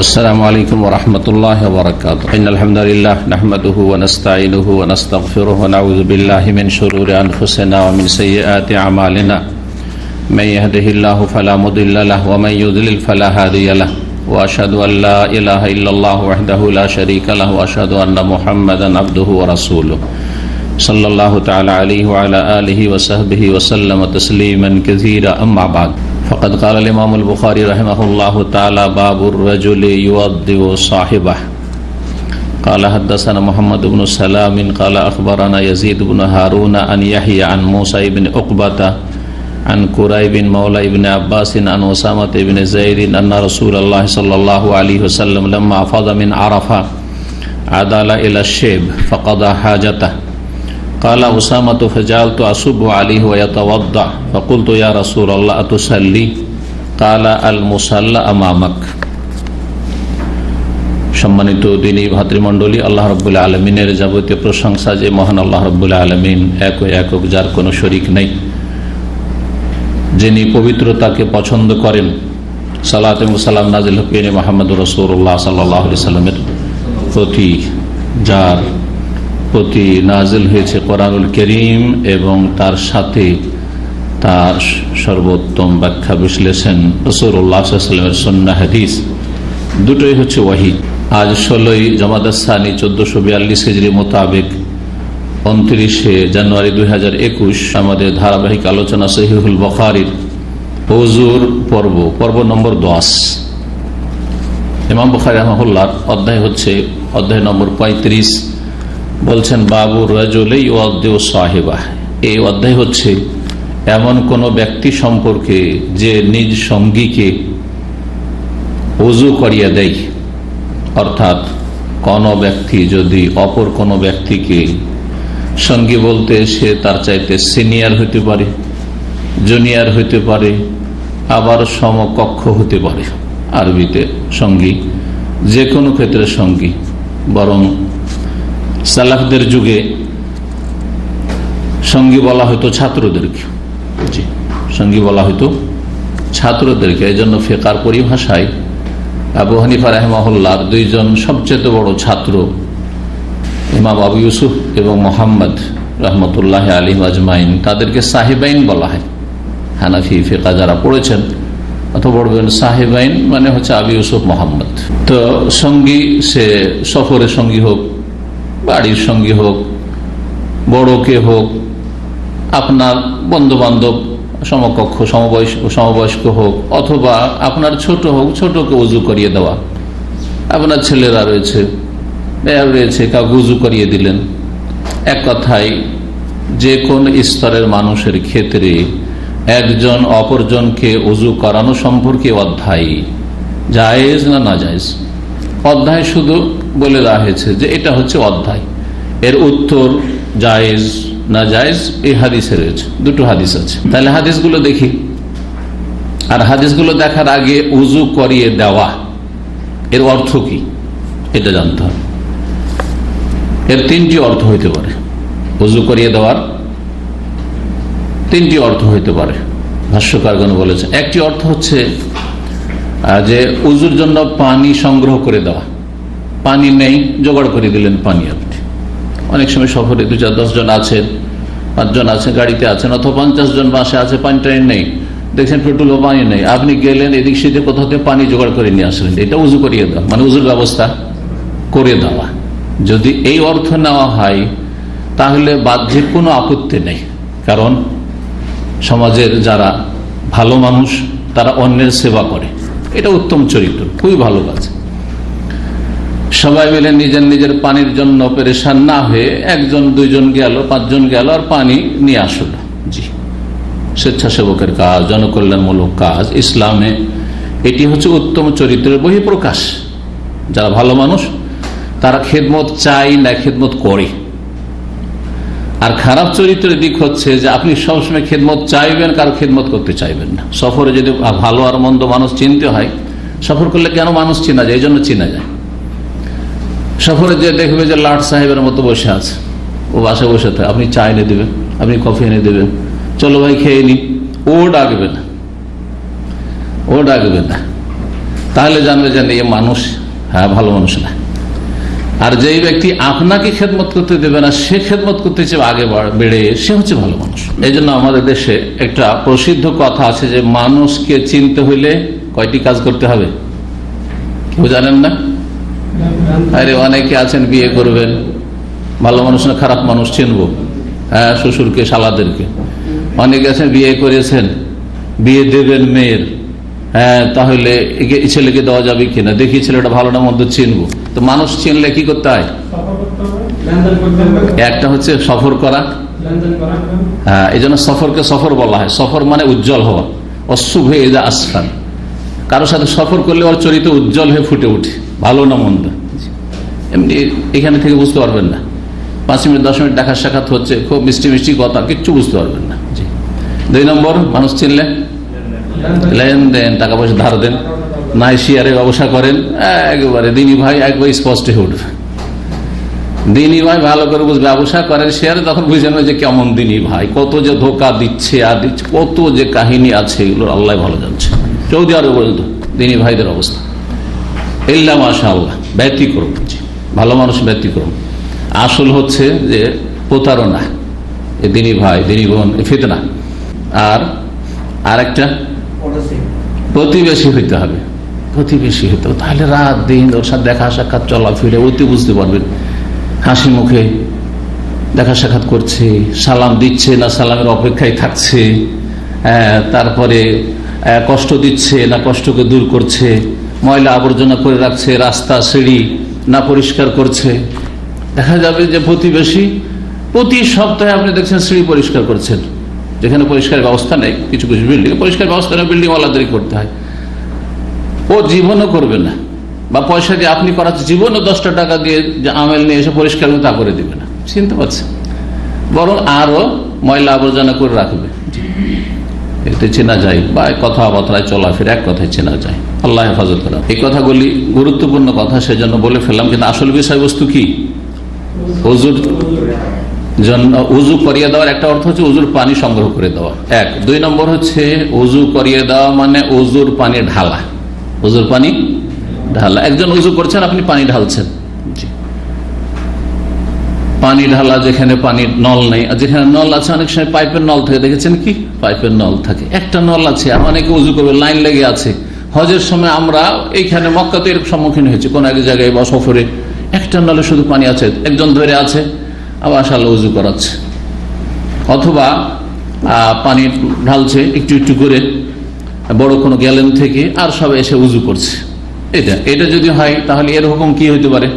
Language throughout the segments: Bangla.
السلام عليكم ورحمة الله وبركاته. إن الحمد لله نحمده ونستعينه ونستغفره ونعوذ بالله من شرور أنفسنا ومن سيئات أعمالنا. من يهده الله فلا مضل له ومن يضلل فلا هادي له. وأشهد أن لا إله إلا الله وحده لا شريك له وأشهد أن محمدا عبده ورسوله صلى الله تعالى عليه وعلى آله وصحبه وسلم تسليما كثيرا. أما بعد فقد قال الإمام البخاري رحمه الله تعالى: باب الرجل يودع صاحبه. قال حدثنا محمد بن سلام قال أخبرنا يزيد بن هارون عن يحيى عن موسى بن عقبة عن كريب مولى ابن عباس عن أسامة بن زيد أن رسول الله صلى الله عليه وسلم لما أفاض من عرفة عدل إلى الشيب فقضى حاجته. قال أسامة فجعلت أصب عليه ويتوضأ فقلت يا رسول الله أتصلي؟ قال المصلى أمامك. সম্মানিত দিনী ভাতৃমণ্ডলী, আল্লাহ রাব্বুল আলামিনের যাবতীয় প্রশংসা যে মহান আল্লাহ রাব্বুল আলামিন একক, যার কোনো শরীক নেই, যিনি পবিত্রতাকে পছন্দ করেন। সালাত এবং সালাম নাজিল হোক মুহাম্মদুর রাসূলুল্লাহ সাল্লাল্লাহু আলাইহি ওয়াসাল্লামের প্রতি, যার প্রতি নাজিল হয়েছে কোরআনুল কারীম এবং তার সাথে তার সর্বোত্তম ব্যাখ্যা বিশ্লেষণ রাসূলুল্লাহ সাল্লাল্লাহু আলাইহি ওয়াসাল্লামের সুন্নাহ হাদিস, দুটোই হচ্ছে ওয়াহী। আজ 16ই জমাদাস সানি 1442 হিজরি মোতাবেক 29শে জানুয়ারি 2021 আমাদের ধারাবাহিক আলোচনা সহিহুল বুখারীর ওযুর পর্ব নম্বর 10। ইমাম বুখারী রাহিমাহুল্লাহ অধ্যায় হচ্ছে অধ্যায় নম্বর 35। বলছেন বাবুর রাজুলি ইউদ্দিউ সাহিবাহ। এই অধ্যায় হচ্ছে এমন কোন ব্যক্তি সম্পর্কে যে নিজ সঙ্গীকে ওযু করিয়ে দেয়, অর্থাৎ কোন ব্যক্তি যদি অপর কোন ব্যক্তিকে, সঙ্গী বলতে সে তার চাইতে সিনিয়র হতে পারে, জুনিয়র হতে পারে, আবার সমকক্ষ হতে পারে। আরবিতে সঙ্গী যে কোনো ক্ষেত্রে সঙ্গী, বরং সালাফদের যুগে সঙ্গী বলা হয়তো ছাত্রদেরকে, সঙ্গী বলা হয়তো ছাত্রদেরকে। এই জন্য ফিকহের পরিভাষায় আবু হানিফা রাহিমাহুল্লাহর দুইজন সবচেয়ে বড় ছাত্র ইমাম আবু ইউসুফ এবং মোহাম্মদ রহমতুল্লাহ আলাইহিম আজমাইন, তাদেরকে সাহিবাইন বলা হয়। হানাফি ফিকহ যারা পড়েছেন অথবা পড়বেন, সাহিবাইন মানে হচ্ছে আবু ইউসুফ মোহাম্মদ। তো সঙ্গী সে সফরের সঙ্গী হোক, বাড়ির সঙ্গী হোক, বড়কে হোক, আপনার বন্ধু বান্ধব সমকক্ষ সমবয়স্ক হোক, অথবা আপনার ছোট হোক, ছোটকে উজু করিয়ে দেওয়া। আপনার ছেলেরা রয়েছে, মেয়ে রয়েছে, কাউকে উজু করিয়ে দিলেন। এক কথায় যে কোন স্তরের মানুষের ক্ষেত্রে একজন অপরজনকে উজু করানো সম্পর্কে অধ্যায় জায়েজ না নাজায়েজ। অধ্যায় শুধু বলে দেওয়া হয়েছে যে এটা হচ্ছে অধ্যায়, এর উত্তর জায়েজ না জায়েজ এই হাদিসে রয়েছে। দুটো হাদিস আছে, তাহলে হাদিসগুলো দেখি। আর হাদিসগুলো দেখার আগে উজু করিয়ে দেওয়া এর অর্থ কি এটা জানতে হবে। এর তিনটি অর্থ হইতে পারে। উজু করিয়ে দেওয়ার তিনটি অর্থ হইতে পারে, ভাষ্যকারগণ বলেছে। একটি অর্থ হচ্ছে যে উজুর জন্য পানি সংগ্রহ করে দেওয়া। পানি নেই, জোগাড় করে দিলেন পানি। আপনি অনেক সময় সফরে 2-4-10 জন আছেন, 5 জন আছেন, গাড়িতে আছেন, অথবা 50 জন বাসে আছে, পানি টাইম নেই, দেখছেন পেট্রোল ও পানি নেই, আপনি গেলেন এদিক সেদিক কোথাও থেকে পানি জোগাড় করে নিয়ে আসলেন। এটা উজু করিয়ে দেওয়া, মানে উজুর ব্যবস্থা করে দেওয়া। যদি এই অর্থ নেওয়া হয় তাহলে বাহ্যিক কোনো আপত্তি নেই, কারণ সমাজের যারা ভালো মানুষ তারা অন্যের সেবা করে, এটা উত্তম চরিত্র, খুবই ভালো কাজ। সবাই মিলে নিজের পানির জন্য পেরেশান না হয়ে 1-2 জন গেল, 5 জন গেল আর পানি নিয়ে আসলো। জি, স্বেচ্ছাসেবকের কাজ, জনকল্যাণমূলক কাজ। ইসলামে এটি হচ্ছে উত্তম চরিত্রের বহিঃপ্রকাশ। যারা ভালো মানুষ তারা খেদমত চাই না, খেদমত করে। আর খারাপ চরিত্রের দিক হচ্ছে যে আপনি সবসময় খেদমত চাইবেন, কারো খেদমত করতে চাইবেন না। সফরে যদি ভালো আর মন্দ মানুষ চিনতে হয়, সফর করলে কেন মানুষ চেনা যায়, এই জন্য চেনা যায়। সফরে যে দেখবে যে লাট সাহেবের মতো বসে আছে, ও বাসে বসে থাকে, আপনি চা এনে দেবেন, আপনি কফি এনে দেবেন, চলো ভাই খেয়ে নি, ও ডাকবে না। তাহলে জানবে যে এই মানুষ ভালো মানুষ না। আর যেই ব্যক্তি আপনাকে খেদমত করতে দেবে না, সে খেদমত করতে চেয়ে আগে বেড়ে, সে হচ্ছে ভালো মানুষ। এই জন্য আমাদের দেশে একটা প্রসিদ্ধ কথা আছে যে মানুষকে চিনতে হইলে কয়টি কাজ করতে হবে, কেউ জানেন না? আরে অনেকে আছেন বিয়ে করবেন, ভালো মানুষ না খারাপ মানুষ চিনবো, শ্বশুরকে শালাদেরকে। অনেকে আছেন বিয়ে করেছেন, বিয়ে দেবেন মেয়ের, তাহলে ছেলেকে দেওয়া যাবে কিনা, দেখি ছেলেটা ভালো না মন্দ চিনবো। তো মানুষ চিনলে কি করতে হয়? একটা হচ্ছে সফর করা, এই জন্য সফরকে সফর বলা হয়। সফর মানে উজ্জ্বল হওয়া, অশুভ এজা আসফার। কারোর সাথে সফর করলে ওর চরিত্র উজ্জ্বল হয়ে ফুটে উঠে, ভালো না মন্দ। এমনি এখানে থেকে বুঝতে পারবেন না, 5 মিনিট 10 মিনিট দেখা সাক্ষাৎ হচ্ছে, খুব মিষ্টি মিষ্টি কথা, কিচ্ছু বুঝতে পারবেন না। 2 নম্বর, মানুষ চিনলে লেনদেন, টাকা পয়সা ধার দেন, নাই শেয়ারে ব্যবসা করেন, একেবারে দিনী ভাই একবার স্পষ্ট হয়ে উঠবে। দিনী ভাই ভালো করে বুঝবে, ব্যবসা করেন শেয়ারে, তখন বুঝে নেবে যে কেমন দিনী ভাই, কত যে ধোকা দিচ্ছে আর দিচ্ছে, কত যে কাহিনী আছে, এগুলো আল্লাহ ভালো জানছে। সৌদি আরব পর্যন্ত দিনী ভাইদের অবস্থা ইল্লা মাশাআল্লাহ ব্যতিক্রম। ভালো মানুষ ব্যতিক্রম। আসল হচ্ছে যে প্রতারণা, এ দিনী ভাই দিনী বোন ফিতনা। আর একটা প্রতিবেশী হইতে হবে, প্রতিবেশী হইতে হবে। তাহলে রাত দিন ওর সাথে দেখা সাক্ষাৎ চলাফিরে অতি বুঝতে পারবেন, হাসি মুখে দেখা সাক্ষাৎ করছে, সালাম দিচ্ছে না সালামের অপেক্ষায় থাকছে, তারপরে কষ্ট দিচ্ছে না কষ্টকে দূর করছে, ময়লা আবর্জনা করে রাখছে, রাস্তা সিঁড়ি না পরিষ্কার করছে। দেখা যাবে যে প্রতিবেশী প্রতি সপ্তাহে আপনি দেখছেন সিঁড়ি পরিষ্কার করছেন, যেখানে পরিষ্কার ব্যবস্থা নেই। কিছু কিছু বিল্ডিং পরিষ্কার ব্যবস্থা নেই, বিল্ডিং ওয়ালাদেরই করতে হয়। ও জীবনও করবে না, বা পয়সা দিয়ে আপনি করাচ্ছে, জীবনও 10টা টাকা দিয়ে যে আমেল নিয়ে এসে পরিষ্কার তা করে দিবে না, চিনতে পারছেন, বরং আরো ময়লা আবর্জনা করে রাখবে। এতে চেনা যায়, বা কথাবার্তায় চলাফেরা এক কথায় চেনা যায়। আল্লাহ হেফাজত করা। এই কথাগুলি গুরুত্বপূর্ণ কথা, সেজন্য বলে ফেললাম। কিন্তু আসল বিষয়বস্তু কি? ওযুর জন্য উযু করিয়ে দেওয়ার একটা অর্থ হচ্ছে উযুর পানি সংগ্রহ করে দেওয়া, 1। 2 নম্বর হচ্ছে উযু করিয়ে দেওয়া মানে উযুর পানি ঢালা। উযুর পানি ঢালা, একজন উযু করছেন, আপনি পানি ঢালছেন। পানি ঢালা, যেখানে পানির নল নেই, আর যেখানে নল আছে অনেক সময় পাইপের নল থাকে, দেখেছেন কি? পাইপের নল থাকে, একটা নল আছে, আর অনেকে উযু করবে, লাইন লেগে আছে। হজের সময় আমরা এইখানে মক্কাতে এর সম্মুখীন হয়েছি, কোন এক জায়গায় বা সফরে, একটা নলে শুধু পানি আছে, একজন ধরে আছে, আবার আশাল্লাহ উযু করাচ্ছে। অথবা পানি ঢালছে একটু একটু করে বড় কোনো গ্যালেন থেকে, আর সব এসে উযু করছে। এটা যদি হয় তাহলে এর হুকুম কি হইতে পারে?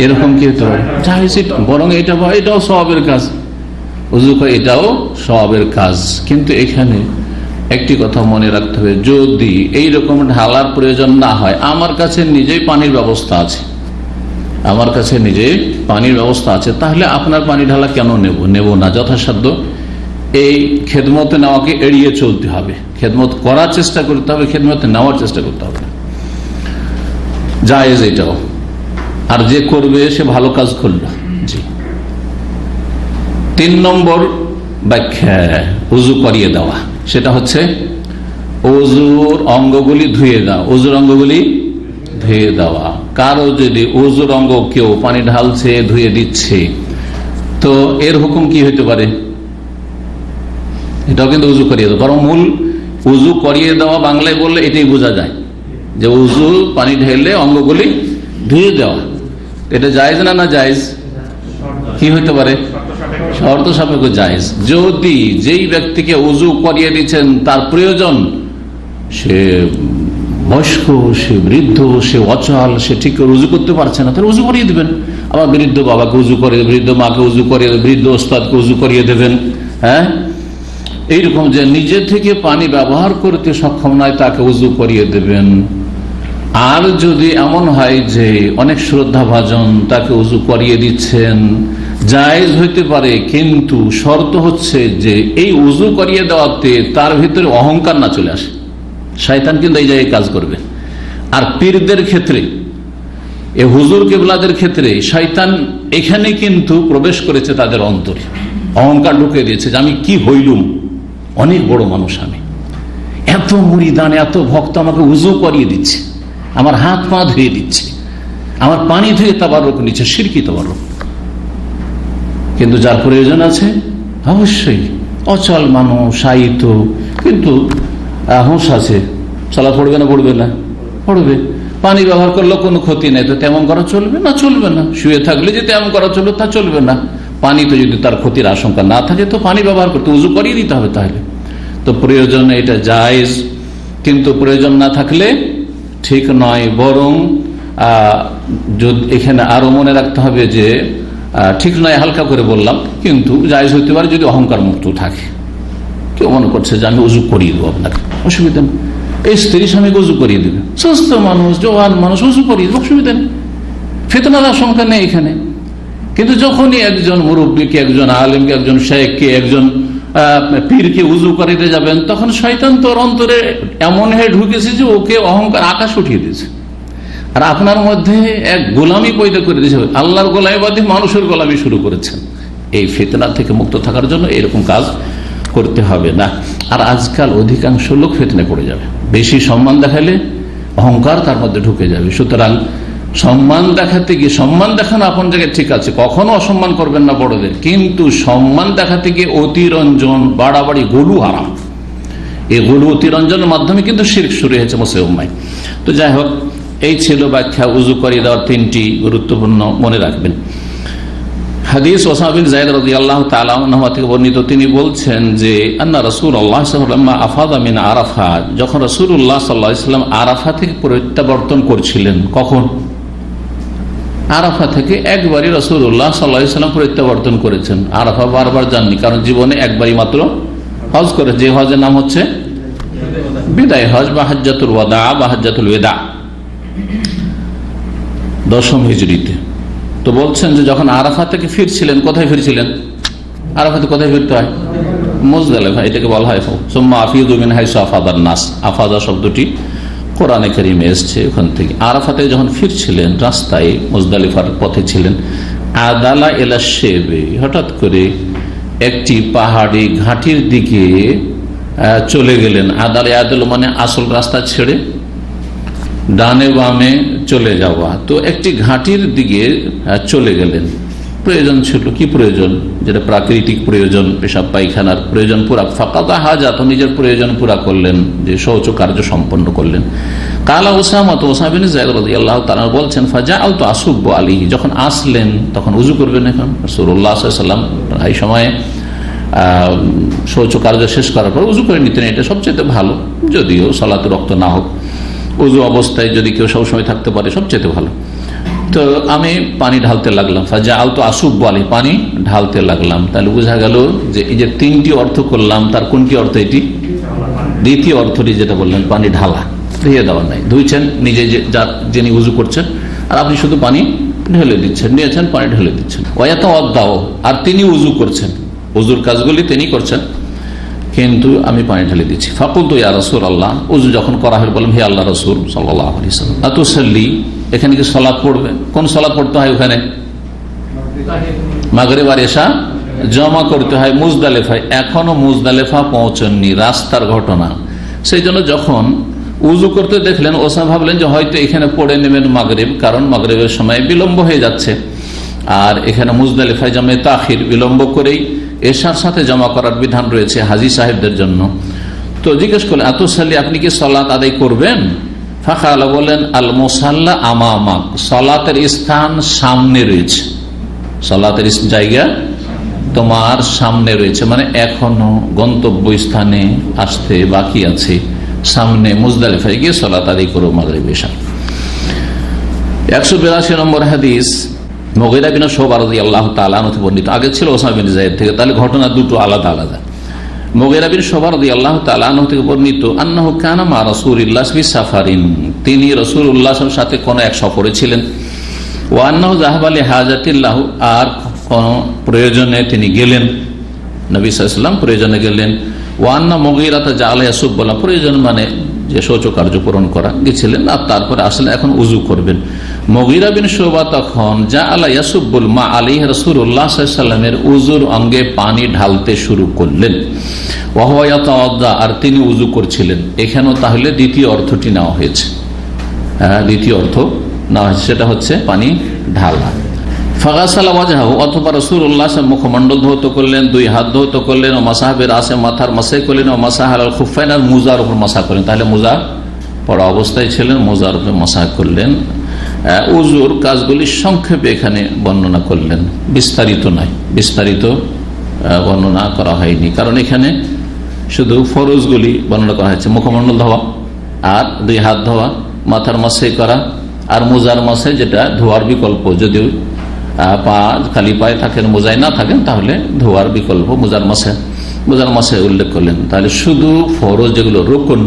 এরকম কি হতে পারে? বরং এটাও সওয়াবের কাজ, উযু করে এটাও সওয়াবের কাজ। কিন্তু এখানে একটি কথা মনে রাখতে হবে, যদি এইরকম ঢালার প্রয়োজন না হয়, আমার কাছে নিজেই পানির ব্যবস্থা আছে, আমার কাছে নিজেই পানির ব্যবস্থা আছে, তাহলে আপনার পানি ঢালা কেন নেব না? যথাসাধ্য এই খেদমতে নেওয়াকে এড়িয়ে চলতে হবে, খেদমত করার চেষ্টা করতে হবে, খেদমতে নেওয়ার চেষ্টা করতে হবে। জায়েজ এটাও, আর যে করবে সে ভালো কাজ করল। জি। 3 নম্বর ব্যাখ্যা উযু করিয়ে দেওয়া, সেটা হচ্ছে ওযুর অঙ্গগুলি ধুয়ে দেওয়া। ওযুর অঙ্গগুলি ধুয়ে দেওয়া, কারো যদি ওযুর অঙ্গ কেউ পানি ঢালছে, ধুয়ে দিচ্ছে, তো এর হুকুম কি হইতে পারে? এটাও কিন্তু উযু করিয়ে দেওয়া। বরং মূল উযু করিয়ে দেওয়া বাংলায় বললে এটাই বোঝা যায় যে উযু পানি ঢেলে অঙ্গগুলি ধুয়ে দেওয়া। এটা জায়েজ না জায়েজ? কি হইতে পারে? শর্ত সাপেক্ষ জায়েজ। যদি যেই ব্যক্তিকে উযু করিয়ে দিচ্ছেন তার প্রয়োজন, সে বয়স্ক, সে বৃদ্ধ, সে অচল, সে ঠিক করে উযু করতে পারছে না, তাহলে উযু করিয়ে দিবেন। আবার বৃদ্ধ বাবাকে উযু করিয়ে, বৃদ্ধ মাকে উযু করিয়ে, বৃদ্ধ ওস্তাদকে উযু করিয়ে দেবেন। হ্যাঁ, এইরকম যে নিজে থেকে পানি ব্যবহার করতে সক্ষম নয় তাকে উযু করিয়ে দেবেন। আর যদি এমন হয় যে অনেক শ্রদ্ধাভাজন, তাকে উযু করিয়ে দিচ্ছেন, জায়েজ হইতে পারে, কিন্তু শর্ত হচ্ছে যে এই উযু করিয়ে দেওয়াতে তার ভিতরে অহংকার না চলে আসে। শয়তান কিন্তু এই জায়গায় কাজ করবে। আর পীরদের ক্ষেত্রে, এ হুজুর কেবলাদের ক্ষেত্রে শয়তান এখানে কিন্তু প্রবেশ করেছে তাদের অন্তরে, অহংকার ঢুকে দিয়েছে যে আমি কি হইলুম, অনেক বড় মানুষ আমি, এত মুরিদান, এত ভক্ত আমাকে উজু করিয়ে দিচ্ছে, আমার হাত পা ধুয়ে দিচ্ছে, আমার পানি ধুয়ে তাবারুক নিচ্ছে, শিরকি তাবারুক। কিন্তু যার প্রয়োজন আছে অবশ্যই অচল মানুষ, সাহিত্য, কিন্তু হুঁশ আছে, সালাত পড়বে না পড়বে না পড়বে, পানি ব্যবহার করলেও কোনো ক্ষতি নেই, তো তেমন করা চলবে না, চলবে না। শুয়ে থাকলে যে তেমন করা চলবে তা চলবে না। পানি তো যদি তার ক্ষতির আশঙ্কা না থাকে তো পানি ব্যবহার করতে, উজু করিয়ে দিতে হবে। তাহলে তো প্রয়োজন এটা জায়েজ, কিন্তু প্রয়োজন না থাকলে ঠিক নয়। বরং এখানে আরো মনে রাখতে হবে যে ঠিক নয়, হালকা করে বললাম, কিন্তু জায়েজ হইতে পারে যদি অহংকার মুক্ত থাকে। কেউ মনে করছে যে আমি উজু করিয়ে দেবো আপনাকে, অসুবিধা নেই। এই স্ত্রী স্বামীকে উজু করিয়ে দেবে, সুস্থ মানুষ, জওয়ান মানুষ, উজু করিয়ে দেবে, অসুবিধা নেই, ফিতনার আশঙ্কা নেই এখানে। কিন্তু যখনই একজন মুরব্বীকে, একজন আলেমকে, একজন শেখকে, একজন পীরকে উজু করিতে যাবেন, তখন শয়তান তোর অন্তরে এমন হয়ে ঢুকেছে যে ওকে অহংকার আকাশ উঠিয়ে দিয়েছে, আর আপনার মধ্যে এক গোলামি পয়দা করে দিয়েছে। আল্লাহর গোলামি বাদে মানুষের গোলামি শুরু করেছেন। এই ফিতনা থেকে মুক্ত থাকার জন্য এরকম কাজ করতে হবে না। আর আজকাল অধিকাংশ লোক ফিতনায় পড়ে যাবে, বেশি সম্মান দেখালে অহংকার তার মধ্যে ঢুকে যাবে। সুতরাং সম্মান দেখাতে গিয়ে, সম্মান দেখানো আপন জায়গায় ঠিক আছে, কখনো অসম্মান করবেন না বড়দের, কিন্তু সম্মান দেখাতে গিয়ে অতিরঞ্জন, বাড়াবাড়ি, গলু হারাম। এই গলু অতিরঞ্জনের মাধ্যমে কিন্তু শিরক শুরু হয়েছে মুসলমানয়। তো যাই হোক, এই ছিল ব্যাখ্যা উজু করিয়ে দেওয়ার তিনটি গুরুত্বপূর্ণ, মনে রাখবেন। হাদিস ওসামা বিন যায়েদ রাদিয়াল্লাহু তাআলা আনহু থেকে বর্ণিত, তিনি বলছেন যে আন্না রাসূলুল্লাহ সাল্লাল্লাহু আলাইহি ওয়াসাল্লাম আফাদা মিন আরাফা, যখন রাসূলুল্লাহ সাল্লাল্লাহু আলাইহি ওয়াসাল্লাম আরাফা থেকে প্রত্যাবর্তন করছিলেন। কখন? আরাফা থেকে একবারই রাসূলুল্লাহ সাল্লাল্লাহু আলাইহি ওয়াসাল্লাম প্রত্যাবর্তন করেছেন। আরাফা বারবার যাননি, কারণ জীবনে একবারই মাত্র হজ করে, যে হজের নাম হচ্ছে বিদায় হজ বা হাজ্জাতুল ওয়াদা বা হাজ্জাতুল ওয়াদা, 10ম হিজরিতে। তো বলছেন যে যখন আরাফা থেকে ফিরছিলেন, কোথায় ফিরছিলেন? আরাফাতে কোথায় ফিরতে হয়? মুজদালিফা, এটাকে বলা হয় সুম্মা আফিদু মিন হাইসু আফাদান নাস। আফাদা শব্দটি কোরআনে কারিমে এসেছে ওখান থেকে। আরাফা থেকে যখন ফিরছিলেন, রাস্তায় মুজদালিফার পথে ছিলেন, আদালা ইলা শেবে, হঠাৎ করে একটি পাহাড়ি ঘাটির দিকে চলে গেলেন। আদালে, আদল মানে আসল রাস্তা ছেড়ে ডানে বামে চলে যাওয়া। তো একটি ঘাটির দিকে চলে গেলেন, প্রয়োজন ছিল। কি প্রয়োজন? যেটা প্রাকৃতিক প্রয়োজন, পেশাব পায়খানার প্রয়োজন পুরা। ফাকাদা হাজাত, নিজের প্রয়োজন পুরা করলেন, যে শৌচ কার্য সম্পন্ন করলেন। কালা ওসামা, তো ওসামা বিন যায়েদ রাদিয়াল্লাহু তাআলা বলছেন, ফাজাআলতু আসুব্বু আলাইহি, যখন আসলেন তখন উযু করবেন। এখন রাসূলুল্লাহ সাল্লাল্লাহু আলাইহি ওয়াসাল্লাম এই সময়ে শৌচ কার্য শেষ করার পর উযু করে নিতেন। এটা সবচেয়ে ভালো, যদিও সালাতে রক্ত না হোক, উযু অবস্থায় যদি কেউ সবসময় থাকতে পারে সবচেয়ে ভালো। তো আমি পানি ঢালতে লাগলাম, ফাজাআলতু আসুব্বু আলাইহি, পানি ঢালতে লাগলাম। তাহলে বোঝা গেল যে এই যে তিনটি অর্থ করলাম, তার কোনটি অর্থ? এটি দ্বিতীয় অর্থটি, যেটা বললেন পানি ঢালা, ধুয়ে দেওয়া নাই। ধুইছেন নিজে, যিনি উযু করছেন, আর আপনি শুধু পানি ঢেলে দিচ্ছেন, নিয়েছেন পানি ঢেলে দিচ্ছেন। ওয়ায়াতাওয়াদ্দাউ, আর তিনি উযু করছেন, উযুর কাজগুলি তিনি করছেন, কিন্তু আমি পানি ঢেলে দিচ্ছি। ফাকুলতু ইয়া রাসূলুল্লাহ, উযু যখন করা হলো বললাম, হে আল্লাহর রাসূল সাল্লাল্লাহু আলাইহি ওয়াসাল্লাম, আতুসাল্লি, এখানে কি সালাত পড়বেন? কোন সালাত পড়তে হয় ওখানে? মাগরিব আর ইশা জমা করতে হয় মুজদালিফায়। এখনো মুজদালিফা পৌঁছননি, রাস্তার ঘটনা। সেই জন্য যখন উযু করতে দেখলেন, ওসামা ভাবলেন যে হয়তো এখানে পড়ে নেবেন মাগরিব, কারণ মাগরিবের সময় বিলম্ব হয়ে যাচ্ছে, আর এখানে মুজদালিফায় জামে তাখির, বিলম্ব করেই এশার সাথে জমা করার বিধান রয়েছে হাজী সাহেবদের জন্য। তো জিজ্ঞেস করলেন, আতুসাল্লি, আপনি কি সালাত আদায় করবেন? ফাকালা, বলেন, আল মুসাল্লা আমামাক, সালাতের স্থান সামনে রয়েছে, সালাতের জায়গা তোমার সামনে রয়েছে, মানে এখনো গন্তব্য স্থানে আসতে বাকি আছে, সামনে মুজদালিফায় গিয়ে সালাত আদায় করো মাগরিব এশা। 182 নম্বর হাদিস, মুগীরা বিন শুবা রাদিয়াল্লাহু তাআলা আনহু বর্ণিত। আগে ছিল ওসামা বিন যায়েদ থেকে, তাহলে ঘটনা দুটো আলাদা আলাদা। মুগীরা বিন শুবা রাদিয়াল্লাহু তাআলা আনহু থেকে বর্ণিত, আন্নাহু কানা মা রাসূলিল্লাহ ফি সাফারিন, তিনি রাসূলুল্লাহর সাথে কোন এক সফরে ছিলেন। ওয়া আন্নাহু যাহাবা লি হাজাতিল্লাহ, আর কোন প্রয়োজনে তিনি গেলেন, নবী সাল্লাল্লাহু আলাইহি ওয়াসাল্লাম প্রয়োজনে গেলেন। ওয়া আন্না মুগীরাতা জাআলা ইয়াসুব্বুল্লাহ, প্রয়োজন মানে যে শৌচ কার্য পূরণ করা, গেছিলেন, আর তারপরে আসলে এখন উযু করবেন। মুগীরা বিন শুবা তখন জাআলা ইয়াসুবুল মা আলাইহি রাসূলুল্লাহ সাল্লাল্লাহু আলাইহি ওয়াসাল্লামের উযুর অঙ্গে পানি ঢালতে শুরু করলেন। ওয়া হুয়া ইয়াতাওয়াদ্দা, আর তিনি উযু করছিলেন। এখানেও তাহলে দ্বিতীয় অর্থটি নেওয়া হয়েছে, দ্বিতীয় অর্থ নেওয়া হয়েছে, সেটা হচ্ছে পানি ঢালা। ফাগাসালা ওয়াজহাহু, অথবা রাসূলুল্লাহ মুখমণ্ডল ধৌত করলেন, দুই হাত ধৌত করলেন, ও মাসাহাবে রাসে, মাথার মাসাই করলেন, ও মাসাহ আলাল খুফাইন, আর মুজার উপর মাসাহ করলেন। তাহলে মুজা পড়া অবস্থায় ছিলেন, মোজার উপরে মাসাহ করলেন। উজুর কাজগুলি সংক্ষেপে এখানে বর্ণনা করলেন, বিস্তারিত নয়, বিস্তারিত বর্ণনা করা হয়নি, কারণ এখানে শুধু ফরজগুলি বর্ণনা করা হয়েছে। মুখমণ্ডল ধোয়া, আর দুই হাত ধোয়া, মাথার মাসাই করা, আর মোজার মাসাই, যেটা ধোয়ার বিকল্প। যদিও পা খালি পায়ে থাকেন, মোজায় না থাকেন, তাহলে ধোয়ার বিকল্প মোজার মাসায় উল্লেখ করলেন। তাহলে শুধু ফরজ যেগুলো রুকন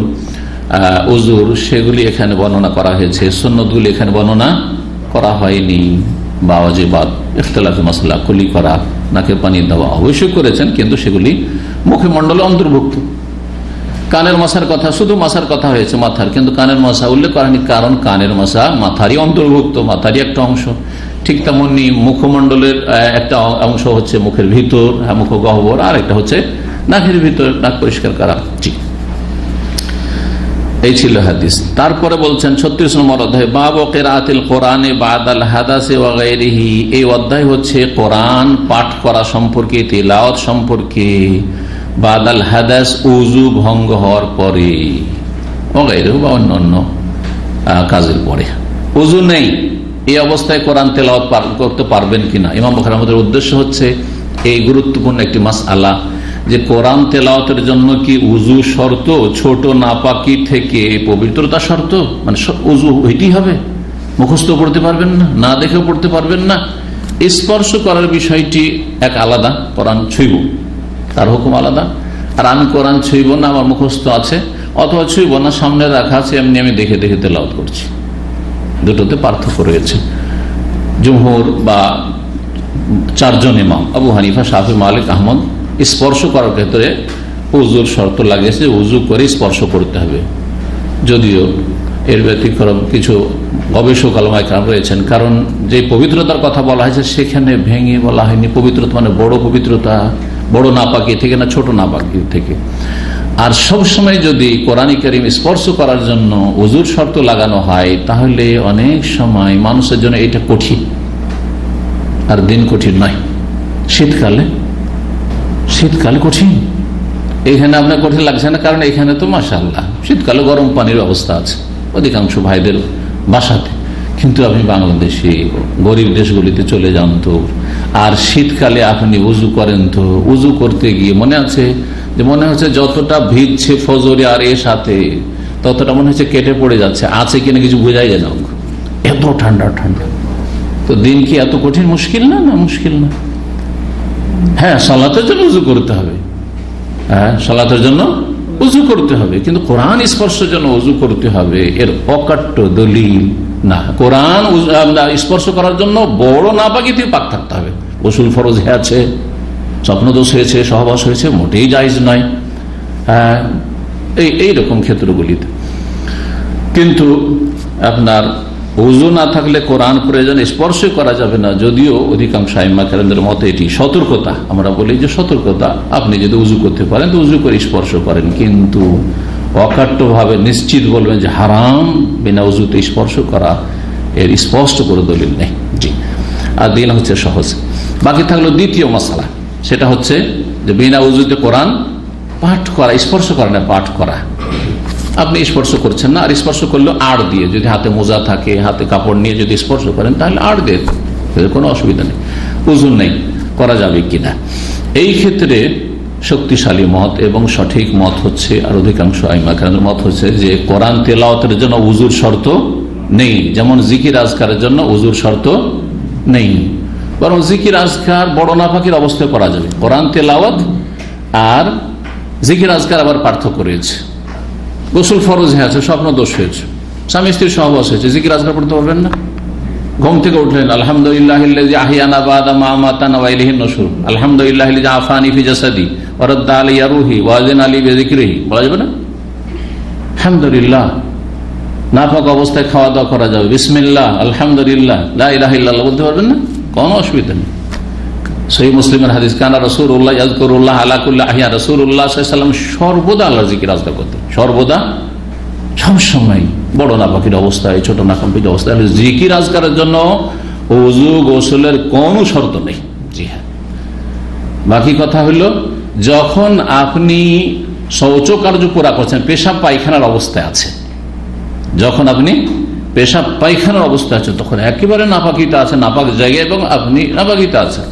উজুর, সেগুলি এখানে বর্ণনা করা হয়েছে, সুন্নতগুলি এখানে বর্ণনা করা হয়নি। বা ওয়াজিবাত, ইখতিলাফি মাসলা, কুলি করা, নাকে পানি দেওয়া অবশ্যই করেছেন, কিন্তু সেগুলি মুখমণ্ডলে অন্তর্ভুক্ত। কানের মশার কথা, শুধু মশার কথা হয়েছে মাথার, কিন্তু কানের মশা উল্লেখ করা হয়নি, কারণ কানের মশা মাথারই অন্তর্ভুক্ত, মাথারই একটা অংশ। ঠিক তেমনি মুখমণ্ডলের একটা অংশ হচ্ছে মুখের ভিতর, মুখ গহ্বর, আর একটা হচ্ছে নাকের ভিতর, নাক পরিষ্কার করা। এই ছিল হাদিস। তারপরে বলছেন 36 নম্বর অধ্যায়, বাব কিরাআতিল কোরআনে বাদাল হাদাসে ওয়া গায়রিহি। এই অধ্যায় হচ্ছে কোরআন পাঠ করা সম্পর্কে, তিলাওয়াত সম্পর্কে, বাদাল হাদাস, উযু ভঙ্গ হওয়ার পরে, ওয়া গায়রিহি, বা অন্যান্য কাজের পরে। উযু নেই এই অবস্থায় কোরআন তেলাওয়াত করতে পারবেন কিনা। ইমাম বুখারী রাহিমাহুল্লাহর উদ্দেশ্য হচ্ছে এই গুরুত্বপূর্ণ একটি মাসআলা, যে কোরআন তেলাওয়াতের জন্য কি উযু শর্ত, ছোট নাপাকি থেকে পবিত্রতা শর্ত, মানে উযু হইতেই হবে, মুখস্থ পড়তে পারবেন না, না দেখেও পড়তে পারবেন না। স্পর্শ করার বিষয়টি এক আলাদা, কোরআন ছুঁইব তার হুকুম আলাদা, আর আমি কোরআন ছুঁইব না, আমার মুখস্থ আছে, অথবা ছুঁইব না, সামনে রাখা আছে, এমনি আমি দেখে দেখে তেলাওয়াত করছি, দুটোতে পার্থক্য রয়েছে। জুমহুর বা 4 জন ইমাম, আবু হানিফা, শাফি, মালিক, আহমদ, স্পর্শ করার ক্ষেত্রে উযুর শর্ত লাগিয়েছে, উযু করে স্পর্শ করতে হবে। যদিও এর ব্যতিক্রম কিছু গবেষক আলেম ইকরাম রয়েছেন, কারণ যে পবিত্রতার কথা বলা হয়েছে সেখানে ভেঙে বলা হয়নি পবিত্রতা মানে বড় পবিত্রতা, বড় নাপাকি থেকে না, ছোট নাপাকি থেকে। আর সবসময় যদি কোরআনী কারীম স্পর্শ করার জন্য উযুর শর্ত লাগানো হয়, তাহলে অনেক সময় মানুষের জন্য এটা কঠিন, আর দিন কঠিন নয়। শীতকালে কঠিন, এখানে আপনার কঠিন লাগছে না, কারণ এখানে তো মাশাআল্লাহ শীতকালে গরম পানির ব্যবস্থা আছে অধিকাংশ ভাইদের বাসাতে, কিন্তু আপনি বাংলাদেশে গরিব দেশগুলিতে চলে যান তো, আর শীতকালে আপনি উযু করেন তো, উযু করতে গিয়ে মনে হচ্ছে যতটা ভিজছে ফজরে আর এর সাথে, ততটা মনে হচ্ছে কেটে পড়ে যাচ্ছে, আছে কিনা কিছু বোঝাই যায় না, এত ঠান্ডা। তো দিন কি এত কঠিন? মুশকিল না, মুশকিল না। হ্যাঁ, সালাতের জন্য উযু করতে হবে, সালাতের জন্য উযু করতে হবে, কিন্তু কোরআন স্পর্শের জন্য উযু করতে হবে, এর অকাট্য দলিল না। কোরআন স্পর্শ করার জন্য বড় নাপাকি থেকে পাক থাকতে হবে। গোসল ফরজ আছে, স্বপ্নদোষ হয়েছে, সহবাস হয়েছে, মোটেই জায়েজ নয় এইরকম ক্ষেত্রগুলিতে। কিন্তু আপনার উযু না থাকলে কোরআন প্রয়োজন, স্পর্শ করা যাবে না। যদিও অধিকাংশ আইম্মা কেরামদের মতে এটি সতর্কতা, আমরা বলি যে সতর্কতা, আপনি যদি উযু করতে পারেন তো উযু করে স্পর্শ করেন, কিন্তু অকাট্যভাবে নিশ্চিত বলবেন যে হারাম বিনা উযুতে স্পর্শ করা, এর স্পষ্ট করে দলিল নেই। জি, আর দিন হচ্ছে সহজ। বাকি থাকলো দ্বিতীয় মাসআলা, সেটা হচ্ছে যে বিনা উযুতে কোরআন পাঠ করা, স্পর্শ করা না, পাঠ করা। আপনি স্পর্শ করছেন না, আর স্পর্শ করলেও আড় দিয়ে, যদি হাতে মোজা থাকে, হাতে কাপড় নিয়ে যদি স্পর্শ করেন, তাহলে আড় দিয়ে, কোনো অসুবিধা নেই। উযু নেই, করা যাবে কিনা। এই ক্ষেত্রে শক্তিশালী মত এবং সঠিক মত হচ্ছে, আর অধিকাংশ আইম্মা কেরামের মত হচ্ছে যে কোরআন তেলাওয়াতের জন্য উযুর শর্ত নেই, যেমন জিকির আজকারের জন্য উযুর শর্ত নেই, বরং জিকির আজকার বড় নাপাকির অবস্থায় করা যাবে। কোরআন তেলাওয়াত আর জিকির আজকার আবার পার্থক্য রয়েছে। গোসল ফরজ হয়েছে, স্বপ্ন দোষ হয়েছে, স্বামী স্ত্রীর সহবাস হয়েছে, জিকির আজকার পড়তে পারবেন না। ঘুম থেকে উঠলেন, আলহামদুলিল্লাহিল্লাযী আহইয়ানা বা'দা মা আমাতানা ওয়া ইলাইহিন নুশুর, আলহামদুলিল্লাহিল্লাযী আফানি ফি জাসাদি ওয়া রাদ্দা আলাইয়া রূহি ওয়া আযিনা লি বিযিকরিহি, বলা যাবে না? আলহামদুলিল্লাহ, নাপাক অবস্থায় খাওয়া দাওয়া করা যাবে, বিসমিল্লাহ, আলহামদুলিল্লাহ, লা ইলাহা ইল্লাল্লাহ বলতে পারবেন না, কোনো অসুবিধা নেই। সহিহ মুসলিমের হাদিস, কানা রাসূলুল্লাহ ইয়াযকুরুল্লাহ আলা কুল্লি আহইয়া, রাসূলুল্লাহ সাল্লাল্লাহু আলাইহি ওয়াসাল্লাম সর্বদা আল্লাহর জিকির আজকার করতেন, সর্বদা, সবসময়, বড় নাপাকির অবস্থায়, ছোট নাপাকির অবস্থায় জিকির আজকারের জন্য ওযু গোসলের কোনো শর্ত নেই। জি হ্যাঁ। বাকি কথা হলো, যখন আপনি শৌচকার্য পুরা করছেন, পেশাব পায়খানার অবস্থায় আছে, যখন আপনি পেশাব পায়খানার অবস্থায় আছে, তখন একেবারে নাপাকিটা আছে, নাপাক জায়গায়, এবং আপনি নাপাকিটা আছেন,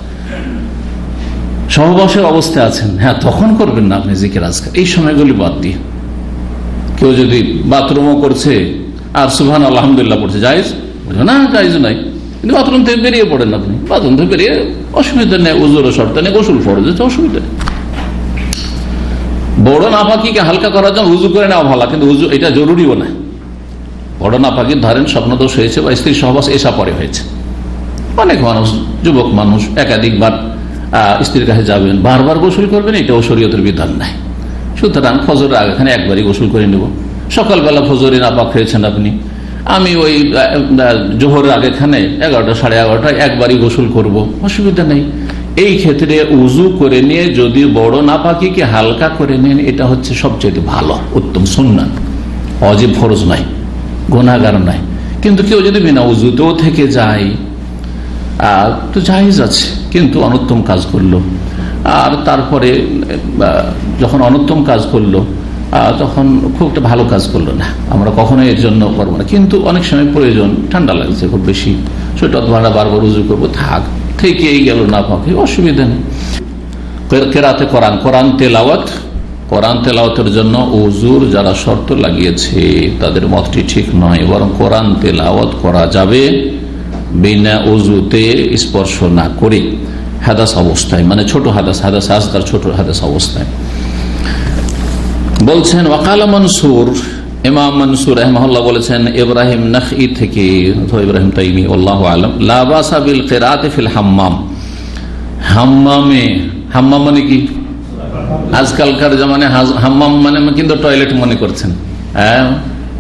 সহবাসের অবস্থায় আছেন, হ্যাঁ, তখন করবেন না আপনি জিকির আজকার, এই সময়গুলি বাদ দিয়ে। কেউ যদি বাথরুমও করছে আর সুবহান আলহামদুলিল্লাহ পড়ছে, জায়েজ? না, জায়েজ নাই। কিন্তু বাথরুম থেকে বেরিয়ে পড়েন আপনি, বাথরুম থেকে বেরিয়ে, অসুবিধা নেই, উযুর শর্ত নেই, গোসল ফরজ আছে, অসুবিধা নেই। বড় নাপাকিকে হালকা করার জন্য উযু করে নেওয়া ভালো, কিন্তু উযু এটা জরুরিও না। বড় নাপাকি ধরেন স্বপ্নদোষ হয়েছে বা স্ত্রী সহবাস এসা পরে হয়েছে, অনেক মানুষ, যুবক মানুষ একাধিকবার স্ত্রীর কাছে যাবেন, বারবার গোসল করবেন, এটাও শরীয়তের বিধান নাই। সুতরাং ফজরের আগে এখানে একবারই গোসল করে নেব। সকালবেলা ফজরে নাপাক হয়েছেন আপনি, আমি ওই জোহরের আগেখানে 11টা সাড়ে 11টায় একবারই গোসল করব, অসুবিধা নেই। এই ক্ষেত্রে উযু করে নিয়ে যদি বড় নাপাকিকে হালকা করে নেন, এটা হচ্ছে সবচেয়ে ভালো, উত্তম সুন্নাত, ওয়াজিব ফরজ নাই, গুনাহগার নাই। কিন্তু কেউ যদি বিনা উযুতেও থেকে যায় তো জায়েজ আছে, কিন্তু অনুত্তম কাজ করলো। আর তারপরে যখন অনুত্তম কাজ করলো তখন খুব একটা ভালো কাজ করলো না, আমরা কখনোই এর জন্য করবো না। কিন্তু অনেক সময় প্রয়োজন, ঠান্ডা লাগছে খুব বেশি, সেটা বারবার উযু করবো, থাক, থেকেই গেল না পাকে, অসুবিধা নেই। কেরাতে কোরআন, কোরআন তেলাওয়াত, কোরআন তেলাওয়াতের জন্য উযুর যারা শর্ত লাগিয়েছে তাদের মতটি ঠিক নয়, বরং কোরআন তেলাওয়াত করা যাবে বিনা উযুতে, স্পর্শ না করে, হাদাস অবস্থায়, মানে ছোট হাদাস, হাদাস আসগার, ছোট হাদাস অবস্থায়। বলছেন ওয়াকালা মনসুর, ইমাম মনসুর রাহিমাহুল্লাহ বলেছেন ইব্রাহিম নাখঈ থেকে, ইব্রাহিম তাইমি আল্লাহু আলাম, লা বাসা বিল কিরাআতি ফিল হাম্মাম, হাম্মামে, হাম্মাম মানে কি? আজকালকার জামানে হাম্মাম মানে কিন্তু টয়লেট মনে করছেন, হ্যাঁ,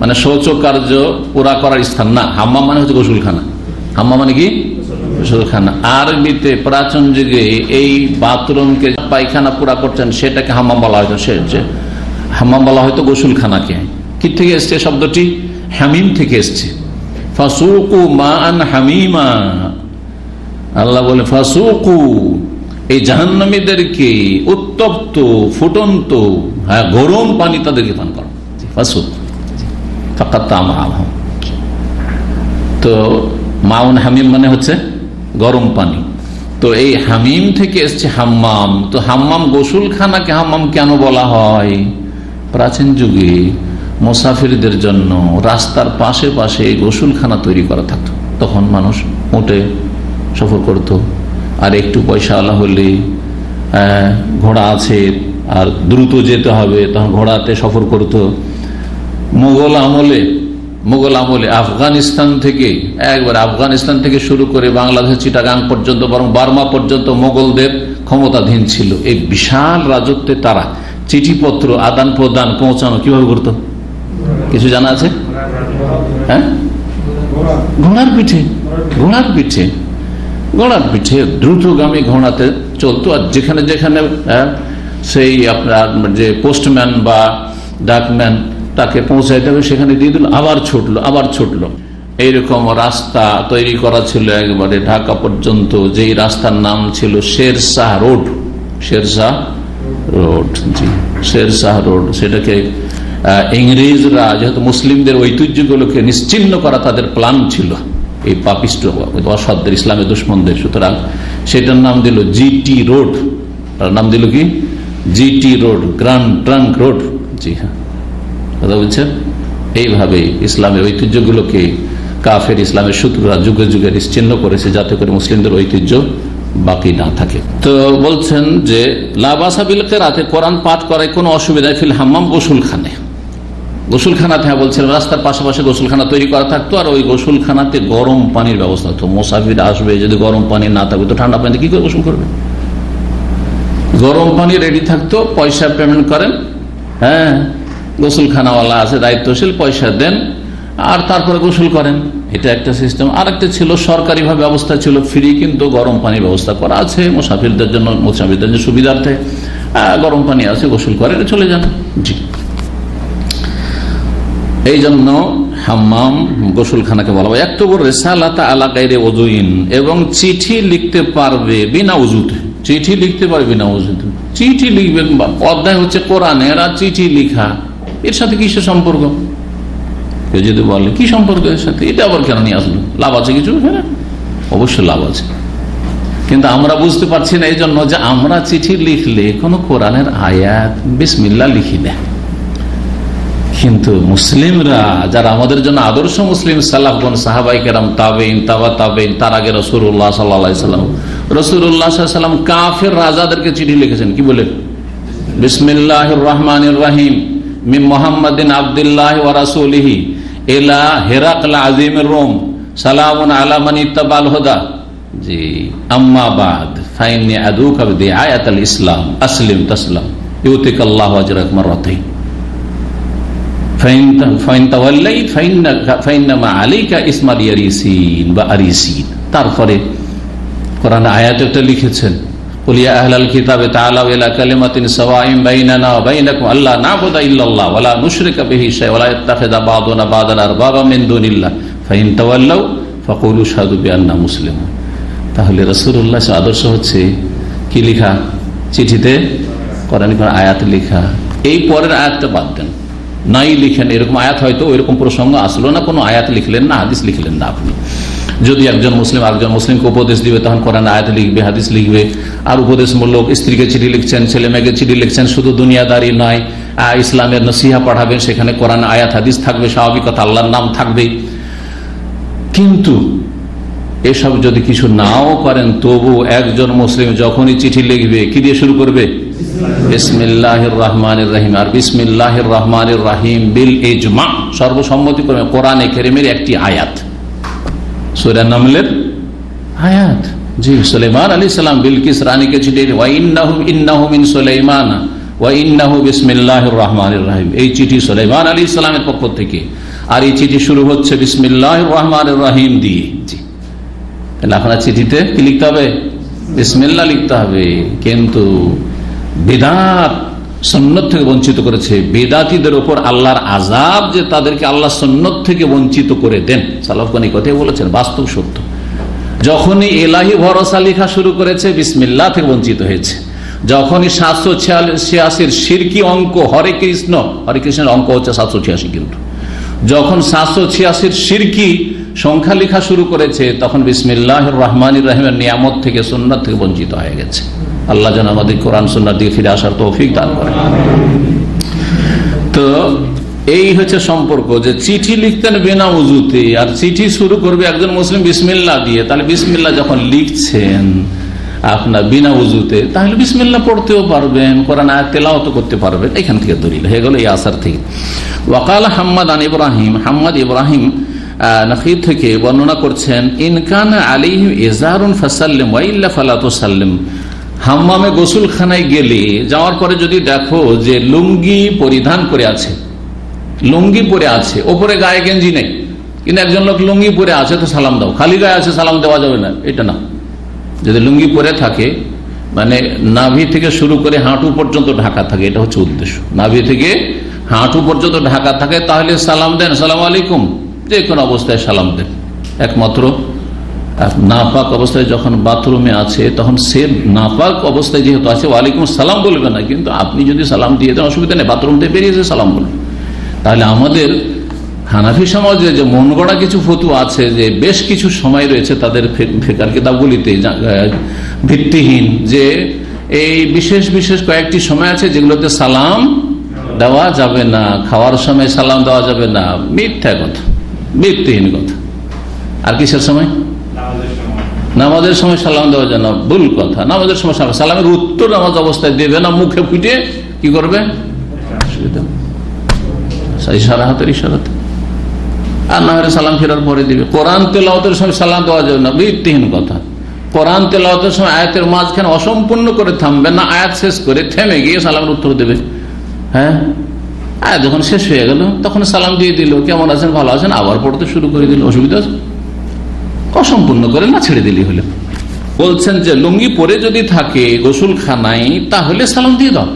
মানে শৌচকার্য পুরা করার স্থান না। হাম্মাম মানে হচ্ছে গোসলখানা। হাম্মাম মানে কি? গোসলখানা। আরবিতে প্রাচীন যুগে এই বাথরুমকে, পায়খানা পুরা করছেন, সেটাকে হাম্মাম বলা হয়তো, হাম্মাম বলা হয়তো গোসলখানাকে। কি থেকে এসছে শব্দটি? হামিম থেকে এসছে। ফাসুকু মান হামিমা, আল্লাহ বলে ফাসুকু, এই জাহান্নামীদেরকে উত্তপ্ত, ফুটন্ত, হ্যাঁ, গরম পানি তাদেরকে পান করো। ফাসুক ফাকাত তামাহু, তো মাউন হামিম মানে হচ্ছে গরম পানি। তো এই হামিম থেকে এসছে হাম্মাম। তো হাম্মাম, গোসলখানাকে হাম্মাম কেন বলা হয়? প্রাচীন যুগে মুসাফিরদের জন্য রাস্তার পাশে পাশে গোসলখানা তৈরি করা থাকতো। তখন মানুষ উঠে সফর করত, আর একটু পয়সাওয়ালা হলে, ঘোড়া আছে আর দ্রুত যেতে হবে, তখন ঘোড়াতে সফর করত। মোগল আমলে আফগানিস্তান থেকে শুরু করে বাংলাদেশ, চিটাগাং পর্যন্ত, বরং বার্মা পর্যন্ত মোগলদের ক্ষমতাধীন ছিল। এই বিশাল রাজত্বে তারা চিঠিপত্র আদান প্রদান পৌঁছানো কিভাবে করত? কিছু জানা আছে? হ্যাঁ, ঘোড়ার পিঠে দ্রুতগামী ঘোড়াতে চলতো। আর যেখানে যেখানে সেই আপনার যে পোস্টম্যান বা ডাকম্যান তাকে পৌঁছাইতে হবে, সেখানে দিয়ে দিল, আবার ছুটলো। এইরকম রাস্তা তৈরি করা ছিল একবারে ঢাকা পর্যন্ত, যেই রাস্তার নাম ছিল শেরশাহ রোড। শেরশাহ রোড, সেটাকে ইংরেজরা, যেহেতু মুসলিমদের ঐতিহ্যগুলোকে নিশ্চিহ্ন করা তাদের প্ল্যান ছিল, এই পাপিষ্ট অসাধ্যের, ইসলামের দুশ্মনদের, সুতরাং সেটার নাম দিল জিটি রোড। তার নাম দিল কি? GT road, grand trunk road. জি হ্যাঁ, কথা বলছেন। এইভাবে ইসলামের ঐতিহ্যগুলোকে কাফের, ইসলামের শত্রুরা যুগে যুগে নিশ্চিহ্ন করেছে, যাতে করে মুসলিমদের ঐতিহ্য বাকি না থাকে। তো বলছেন যে লা বাসা বিল কিরাআতি, কোরআন পাঠ করায় কোনো অসুবিধা, ফিল হাম্মাম, গোসলখানাতে, হ্যাঁ বলছিলাম, রাস্তার পাশাপাশি গোসলখানা তৈরি করা থাকতো, আর ওই গোসলখানাতে গরম পানির ব্যবস্থা হতো। মুসাফির আসবে, যদি গরম পানি না থাকবে তো ঠান্ডা পানিতে কি করে গোসল করবে? গরম পানি রেডি থাকতো, পয়সা পেমেন্ট করেন, হ্যাঁ, গোসলখানাওয়ালা আছে দায়িত্বশীল, পয়সা দেন, আর তারপরে গোসল করেন, এটা একটা সিস্টেম। আর একটা ছিল সরকারি ভাবে ব্যবস্থা ছিল, ফ্রি কিন্তু গরম পানির ব্যবস্থা করা আছে মুসাফিরদের জন্য, মুসাফিরদের সুবিধার্থে গরম পানি আছে, গোসল করে চলে যান। জি, এই জন্য হাম্মাম গোসলখানাকে বলা হয়। অক্টোবর রেসালাতা আলা গায়রে ওযুইন, এবং চিঠি লিখতে পারবে বিনা ওযুতে, চিঠি লিখতে পারবে বিনা ওযুতে। চিঠি লিখবে, অধ্যায় হচ্ছে কোরআনের, আর চিঠি লিখা এর সাথে কিসের সম্পর্ক? কেউ যদি বলে কি সম্পর্ক এর সাথে, এটা আবার কেন নিয়ে আসলো, লাভ আছে কিছু? হ্যাঁ, অবশ্যই লাভ আছে, কিন্তু আমরা বুঝতে পারছি না। এই জন্য যে আমরা চিঠি লিখলে কোনো কোরআনের আয়াত বিসমিল্লাহ লিখি না, কিন্তু মুসলিমরা যারা আমাদের জন্য আদর্শ মুসলিম সালাফগণ, সাহাবায়ে কেরাম, তাবেঈন, তাবা তাবেঈন, তার আগে রাসূলুল্লাহ সাল্লাল্লাহু আলাইহি ওয়াসাল্লাম, রাসূলুল্লাহ সাল্লাল্লাহু আলাইহি ওয়াসাল্লাম কাফের রাজাদেরকে চিঠি লিখেছেন, কি বলে? বিসমিল্লাহির রহমানির রহিম মিন মুহাম্মাদিন আবদুল্লাহি ওয়া রাসূলিহি ইলা হিরাকল আযীমির রোম সালামুন আলা মান ইত্তাবাল হুদা। জি, আম্মা বাদ ফাইন্নী আদুকা বিআয়াতিল ইসলাম আসলিম তাসলাম ইউতিকাল্লাহু আজরাক মাররাতাইন তারপরে কোরআন আয়াত একটা লিখেছেন, কুলিয়া আহলাল কিতাবে তাআলাউ ইলা কালিমাতিন সাওয়াইন বাইনানা ওয়া বাইনাকুম আল্লা না'বুদা ইল্লাল্লাহ ওয়া লা নুশরিকা বিহি শাইআন ওয়া লা ইয়াত্তাখিযা বা'দুনা বা'দান আরবাবা মিন দুনিল্লাহ ফাইন তাওয়াল্লাউ ফাকুলু আশহাদু বিআন্না মুসলিমুন। তাহলে রাসূলুল্লাহ আদর্শ হচ্ছে কি লিখা? চিঠিতে কোরআনের আয়াত লেখা। এই পরের আয়াতটা বাদ দেন, নাই লিখেন, এরকম আয়াত হয়তো ওইরকম প্রসঙ্গ আসলো না, কোনো আয়াত লিখলেন না, হাদিস লিখলেন না। আপনি যদি একজন মুসলিম আরেকজন মুসলিমকে উপদেশ দিবে, তখন কোরআন আয়াত লিখবে, হাদিস লিখবে। আর উপদেশমূলক স্ত্রীকে চিঠি লিখছেন, ছেলে মেয়েকে চিঠি লিখছেন, শুধু দুনিয়াদারি নয়, ইসলামের নসিহা পড়াবেন, সেখানে কোরআন আয়াত হাদিস থাকবে, স্বাভাবিকতা আল্লাহর নাম থাকবে। কিন্তু এসব যদি কিছু নাও করেন, তবু একজন মুসলিম যখনই চিঠি লিখবে কি দিয়ে শুরু করবে? বিসমিল্লাহির রহমানির রহিম। আর বিসমিল্লাহির রহমানির রহিম বিল ইজমা, সর্বসম্মতিক্রমে কোরআনে কারীমের একটি আয়াত, সূরা নামলের আয়াত। জি, সুলাইমান আলাইহিস সালাম বিলকিস রানীকে চিঠি, ওয়া ইন্নাহু মিন সুলাইমান ওয়া ইন্নাহু বিসমিল্লাহির রহমানির রহিম। এই চিঠি সুলাইমান আলাইহিস সালামের পক্ষ থেকে, আর এই চিঠি শুরু হচ্ছে বিসমিল্লাহির রহমানির রহিম দিয়ে। জি, তাহলে আপনার চিঠিতে কি লিখতে হবে? বিসমিল্লাহ লিখতে হবে। কিন্তু বিদআত সুন্নাত থেকে বঞ্চিত করেছে, বিদআতীদের উপর আল্লাহর আযাব যে তাদেরকে আল্লাহ সুন্নাত থেকে বঞ্চিত করে দেন। সালাফগণ এই কথাই বলেছেন, বাস্তব সত্য। যখনই ইলাহি ভরসা লেখা শুরু করেছে, বিসমিল্লাহ থেকে বঞ্চিত হয়েছে। যখনই 786 শিরকি অঙ্ক, হরে কৃষ্ণের অঙ্ক হচ্ছে 786, কিন্তু যখন 786 শিরকি সংখ্যা লেখা শুরু করেছে, তখন বিসমিল্লাহির রহমানির রহিমের নিয়ামত থেকে, সুন্নাত থেকে বঞ্চিত হয়ে গেছে। আল্লাহ যেন আমাদের কোরআন সুন্নাত দিয়ে ফিরে আসার তৌফিক দান করেন। তো এই হচ্ছে সম্পর্ক, যে চিঠি লিখতেন বিনা উযুতে, আর চিঠি শুরু করবে একজন মুসলিম বিসমিল্লাহ দিয়ে। তাহলে বিসমিল্লাহ যখন লিখছেন আপনার বিনা উযুতে, তাহলে বিসমিল্লাহ পড়তেও পারবেন, কোরআন আয়াত তেলাওয়াত করতে পারবেন। এখান থেকে দলিল হয়ে গেল এই আসার থেকে। ওয়াকাল হাম্মাদ আন ইব্রাহিম, হাম্মাদ ইব্রাহিম নখীর থেকে বর্ণনা করছেন, ইনকান আলাইহি ইজারুন ফাসাল্লিম ওয়া ইল্লা ফালা তুসাল্লিম। হাম্মামে গোসলখানায় গেলে, যাওয়ার পরে যদি দেখো যে লুঙ্গি পরিধান করে আছে, লুঙ্গি পরে আছে, ওপরে গায়ে গেঞ্জি নেই, কিন্তু একজন লোক লুঙ্গি পরে আছে, তো সালাম দাও। খালি গায়ে আছে, সালাম দেওয়া যাবে না, এটা না। যদি লুঙ্গি পরে থাকে, মানে নাভি থেকে শুরু করে হাঁটু পর্যন্ত ঢাকা থাকে, এটা হচ্ছে উদ্দেশ্য। নাভি থেকে হাঁটু পর্যন্ত ঢাকা থাকে, তাহলে সালাম দেন, সালাম আলাইকুম, যে কোনো অবস্থায় সালাম দেন। একমাত্র নাপাক অবস্থায় যখন বাথরুমে আছে, তখন সে নাপাক অবস্থায় যেহেতু আছে, ওয়ালাইকুম সালাম বলবে না, কিন্তু আপনি যদি সালাম দিয়ে দেন অসুবিধা নেই, বাথরুম থেকে বেরিয়েছে সালাম বলবেন। তাহলে আমাদের হানাফি সমাজে যে মন গড়া কিছু ফতোয়া আছে, যে বেশ কিছু সময় রয়েছে তাদের ফিকহের কিতাবগুলিতে ভিত্তিহীন, যে এই বিশেষ বিশেষ কয়েকটি সময় আছে যেগুলোতে সালাম দেওয়া যাবে না, খাওয়ার সময় সালাম দেওয়া যাবে না। মিথ্যা কথা, ভিত্তিহীন কথা। আর কিসের সময়? নামাজের সময় সালাম দেওয়া যায় না, ভুল কথা। নামাজের সময় সালামের উত্তর নামাজ অবস্থায় দেবে না, মুখে ফুটে কি করবে? ইশারা, হাতের ইশারাতে। আর না হলে সালাম ফেরার পরে দিবে। কোরআন তেলাওয়াতের সময় সালাম দেওয়া যাবে না, ভিত্তিহীন কথা। কোরআন তেলাওয়াতের সময় আয়াতের মাঝখানে অসম্পূর্ণ করে থামবে না, আয়াত শেষ করে থেমে গিয়ে সালামের উত্তর দেবে। হ্যাঁ, আর যখন শেষ হয়ে গেল তখন সালাম দিয়ে দিল, কেমন আছেন, ভালো আছেন, আবার পড়তে শুরু করে দিল। অসুবিধা আছে? অসম্পূর্ণ করে না ছেড়ে দিলি হলে। বলছেন যে লুঙ্গি পরে যদি থাকে গোসলখানায় তাহলে সালাম দিয়ে দাও।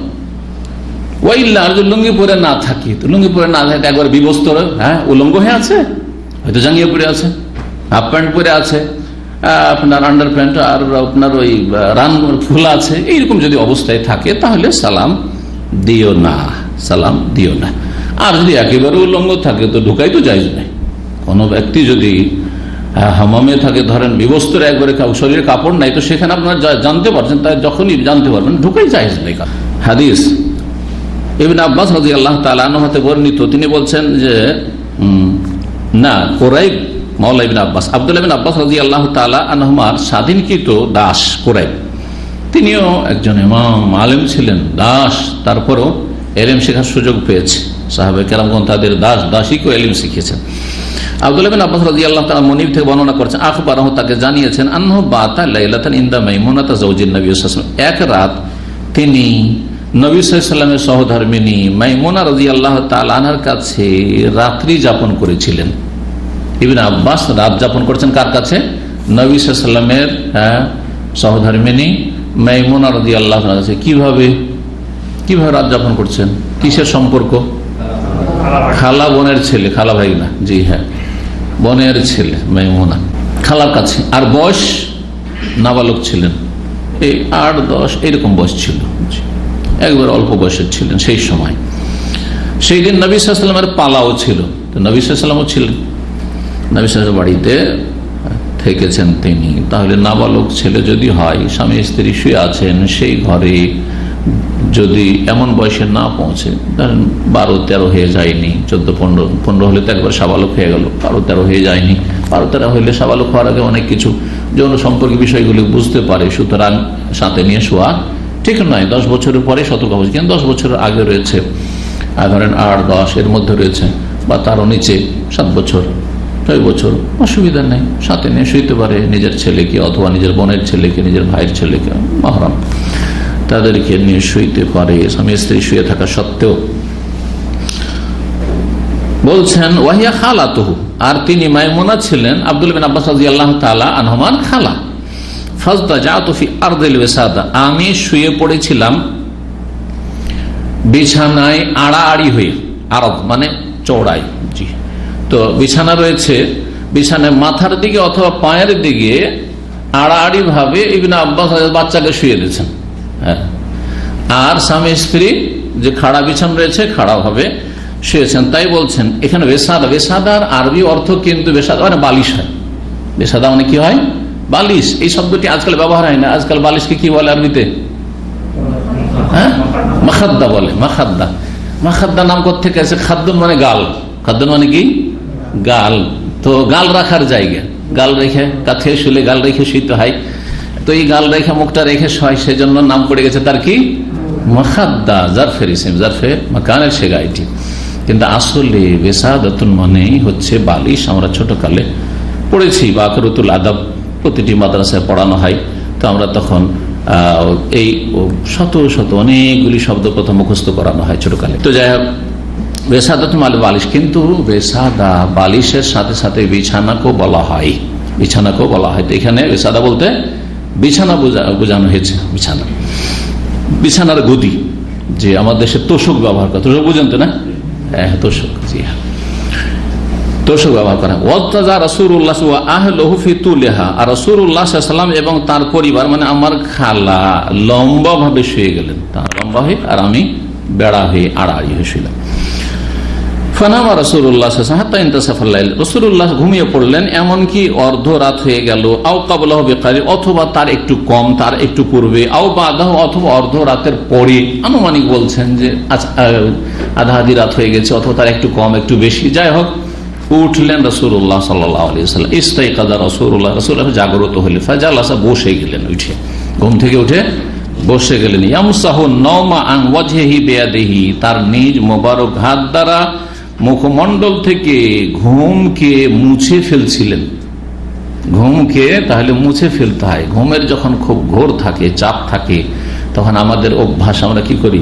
ওয়াইল্লা, আর যদি লুঙ্গি পরে না থাকে, তো লুঙ্গি পরে না থাকে একবার বিবস্ত, হ্যাঁ উলঙ্গ হয়ে আছে, হয়তো জাঙ্গিয়া পরে আছে, হাফ প্যান্ট পরে আছে, আপনার আন্ডার প্যান্ট আর আপনার ওই রান খোলা আছে, এইরকম যদি অবস্থায় থাকে তাহলে সালাম দিও না, সালাম দিও না। আর যদি একেবারে উলঙ্গ থাকে তো ঢুকাই তো জায়েজ নাই। কোনো ব্যক্তি যদি হামামে থাকে, ধরেন বিবস্ত্র একবারে শরীরে কাপড় নাই, তো সেখানে আপনারা জানতে পারছেন, তাই যখনই জানতে পারবেন ঢুকাই জায়েজ নাই। হাদিস ইবনে আব্বাস রাদিয়াল্লাহু তাআলা আনহু হতে বর্ণিত, তিনি বলছেন যে না, কুরাইব মাওলা ইবনে আব্বাস, আব্দুল্লাহ ইবনে আব্বাস রাদিয়াল্লাহু তাআলা আনহুমার স্বাধীনকৃত দাস কুরাইব, তিনিও একজন ইমাম আলেম ছিলেন, দাস, তারপরও ইলম শেখার সুযোগ পেয়েছে। সাহাবায়ে কেরামগণ তাদের দাসীকেও ইলম শিখিয়েছেন। আব্দুল্লাহ বিন আব্বাস রাদিয়াল্লাহু তাআলা মুনিব থেকে বর্ণনা করেছেন, আখবারাহু, তাকে জানিয়েছেন, আন্নাহু বাতা লাইলাতান ইনদা মাইমুনাতা যাওজিন নবী সাল্লাল্লাহু আলাইহি ওয়াসাল্লাম, এক রাত তিনি নবী সাল্লাল্লাহু আলাইহি ওয়াসাল্লামের সহধর্মিণী মাইমুনা রাদিয়াল্লাহু তাআলা আনহার কাছে রাত্রি যাপন করেছিলেন। ইবনে আব্বাস রাত যাপন করেছেন কার কাছে? নবী সাল্লাল্লাহু আলাইহি ওয়াসাল্লামের সহধর্মিণী মাইমুনা রাদিয়াল্লাহু তাআলার কাছে। কিভাবে রাত যাপন করছেন? কিসের সম্পর্ক? খালা বোনের ছেলে, খালা ভাই না, জি হ্যাঁ, বোনের ছেলে মাইমুনা, খালার কাছে। আর বয়স নাবালক ছিলেন, এই 8-10 এরকম বয়স ছিল, একবার অল্প বয়সের ছিলেন সেই সময়। সেই দিন নবী সাল্লাল্লাহু আলাইহি ওয়াসাল্লামের পালাও ছিল, তো নবী সাল্লাল্লাহু আলাইহি ওয়াসাল্লামও ছিলেন, নবী সাল্লাল্লাহু আলাইহি ওয়াসাল্লামের বাড়িতে থেকেছেন তিনি। তাহলে নাবালক ছেলে যদি হয়, স্বামী স্ত্রী শুয়ে আছেন সেই ঘরে, যদি এমন বয়সে না পৌঁছে, ধরেন 12-13 হয়ে যায়নি, 14-15 হলে তো একবার সাবালক হয়ে গেল, 12-13 হয়ে যায়নি, 12-13 হলে সাবালক হওয়ার আগে অনেক কিছু যৌন সম্পর্কে বিষয়গুলি বুঝতে পারে, সুতরাং সাথে নিয়ে শোয়া ঠিক নয়। 10 বছরের পরে সতর্ক হচ্ছে, কিন্তু 10 বছরের আগে রয়েছে, ধরেন 8-10 এর মধ্যে রয়েছে, বা তারও নিচে 7 বছর 6 বছর, অসুবিধা নেই, সাথে নিয়ে শুইতে পারে নিজের ছেলেকে, অথবা নিজের বোনের ছেলেকে, নিজের ভাইয়ের ছেলেকে, মাহরাম তাদেরকে নিয়ে শুইতে পারে, স্বামী স্ত্রী শুয়ে থাকা সত্ত্বেও। বলছেন ওয়াহিয়া খালাতুহু, আর তিনি মাইমুনা ছিলেন আব্দুল্লাহ বিন আব্বাস রাদিয়াল্লাহু তাআলা আনহুমার খালা। ফাজদাজাতু ফি আরদিল ওয়াসাদা, আমি শুয়ে পড়েছিলাম বিছানায় আড়াআড়ি হয়ে, আরদ মানে চওড়াই, জি। তো বিছানা রয়েছে, বিছানায় মাথার দিকে অথবা পায়ের দিকে আড়াআড়ি ভাবে ইবনে আব্বাস বাচ্চাকে শুয়ে দিয়েছেন, হ্যাঁ। আর স্বামী স্ত্রী যে খাড়া বিছানা রয়েছে খাড়া ভাবে শুয়েছেন। তাই বলছেন এখানে বেসাদা, বেসাদার আরবি অর্থ কিন্তু বেসাদা মানে বালিশ হয়। বেসাদা মানে কি হয়? বালিশ। এই শব্দটি আজকাল ব্যবহার হয় না। আজকাল বালিশকে কি বলে আরবিতে? হ্যাঁ, মাখাদ্দা বলে। মাখাদ্দা, মাখাদ্দা নাম কোত্থেকে আছে? খাদ্দুন মানে গাল, খাদ্দুন মানে কি? গাল। তো গাল রাখার জায়গা, গাল রেখে কাছে শুলে গাল রেখে শুইতে হয়, তো এই গাল রেখে মুখটা রেখে শোয়, সেজন্য নাম পড়ে গেছে তার কি? মাখাদ্দা, জারফের ইসম, জারফে মাকানের শেগা এটি। কিন্তু আসলে বেসাদাতুন মানেই হচ্ছে বালিশ। আমরা ছোটকালে পড়েছি, বাকরতুল আদাব প্রতিটি মাদ্রাসায় পড়ানো হয়, তো আমরা তখন এই শত শত অনেকগুলি শব্দ প্রথম মুখস্থ করানো হয় ছোটকালে। তো যাই হোক, বেসাদাতুন মানে বালিশ, কিন্তু বেসাদা বালিশের সাথে সাথে বিছানাকেও বলা হয়, বিছানাকেও বলা হয়। তো এখানে বেসাদা বলতে বিছানা বোঝানো হয়েছে, বিছানা, বিছানার গদি, যে আমাদের দেশে তোষক ব্যবহার করে, তোষক বুঝেন তো না? হ্যাঁ, তোষক, জি হ্যাঁ, তোষক ব্যবহার করা। ওয়াত্তাজা রাসূলুল্লাহ ওয়া আহলুহু ফি তুলিহা, আর রাসূলুল্লাহ সাল্লাল্লাহু আলাইহি ওয়াসাল্লাম এবং তার পরিবার মানে আমার খালা লম্বা ভাবে শুয়ে গেলেন, তার লম্বা হয়ে, আর আমি বেড়া হয়ে আড়াআড়ি হয়ে শুইলাম। ফানামা রাসূলুল্লাহ সাল্লাল্লাহু আলাইহি ওয়াসাল্লাম হাত্তা ইনতাসাফাল লাইল, রাসূলুল্লাহ ঘুমিয়ে পড়লেন এমনকি অর্ধ রাত হয়ে গেল, আও ক্বাবলাহু বিকালি, অথবা তার একটু কম, তার একটু পূর্বে, আও বাদাহু, অথবা অর্ধ রাতের পরে, আনুমানিক বলছেন যে আধা আধি রাত হয়ে গেছে, অথবা তার একটু কম একটু বেশি, যাই হোক উঠলেন রাসূলুল্লাহ সাল্লাল্লাহু আলাইহি ওয়াসাল্লাম। ইস্তাইকাযা রাসূলুল্লাহ, রাসূলুল্লাহ জাগ্রত হলেন, ফাজালাসা, বসে গেলেন, উঠে ঘুম থেকে উঠে বসে গেলেন। ইয়ামসাহু নাওমা আন ওয়াজহিহি বিয়াদিহি, তার নিজ মোবারক হাত দ্বারা মুখমণ্ডল থেকে ঘুমকে মুছে ফেলছিলেন। ঘুমকে তাহলে মুছে ফেলতে হয়। ঘুমের যখন খুব ঘোর থাকে, চাপ থাকে, তখন আমাদের অভ্যাস, আমরা কি করি?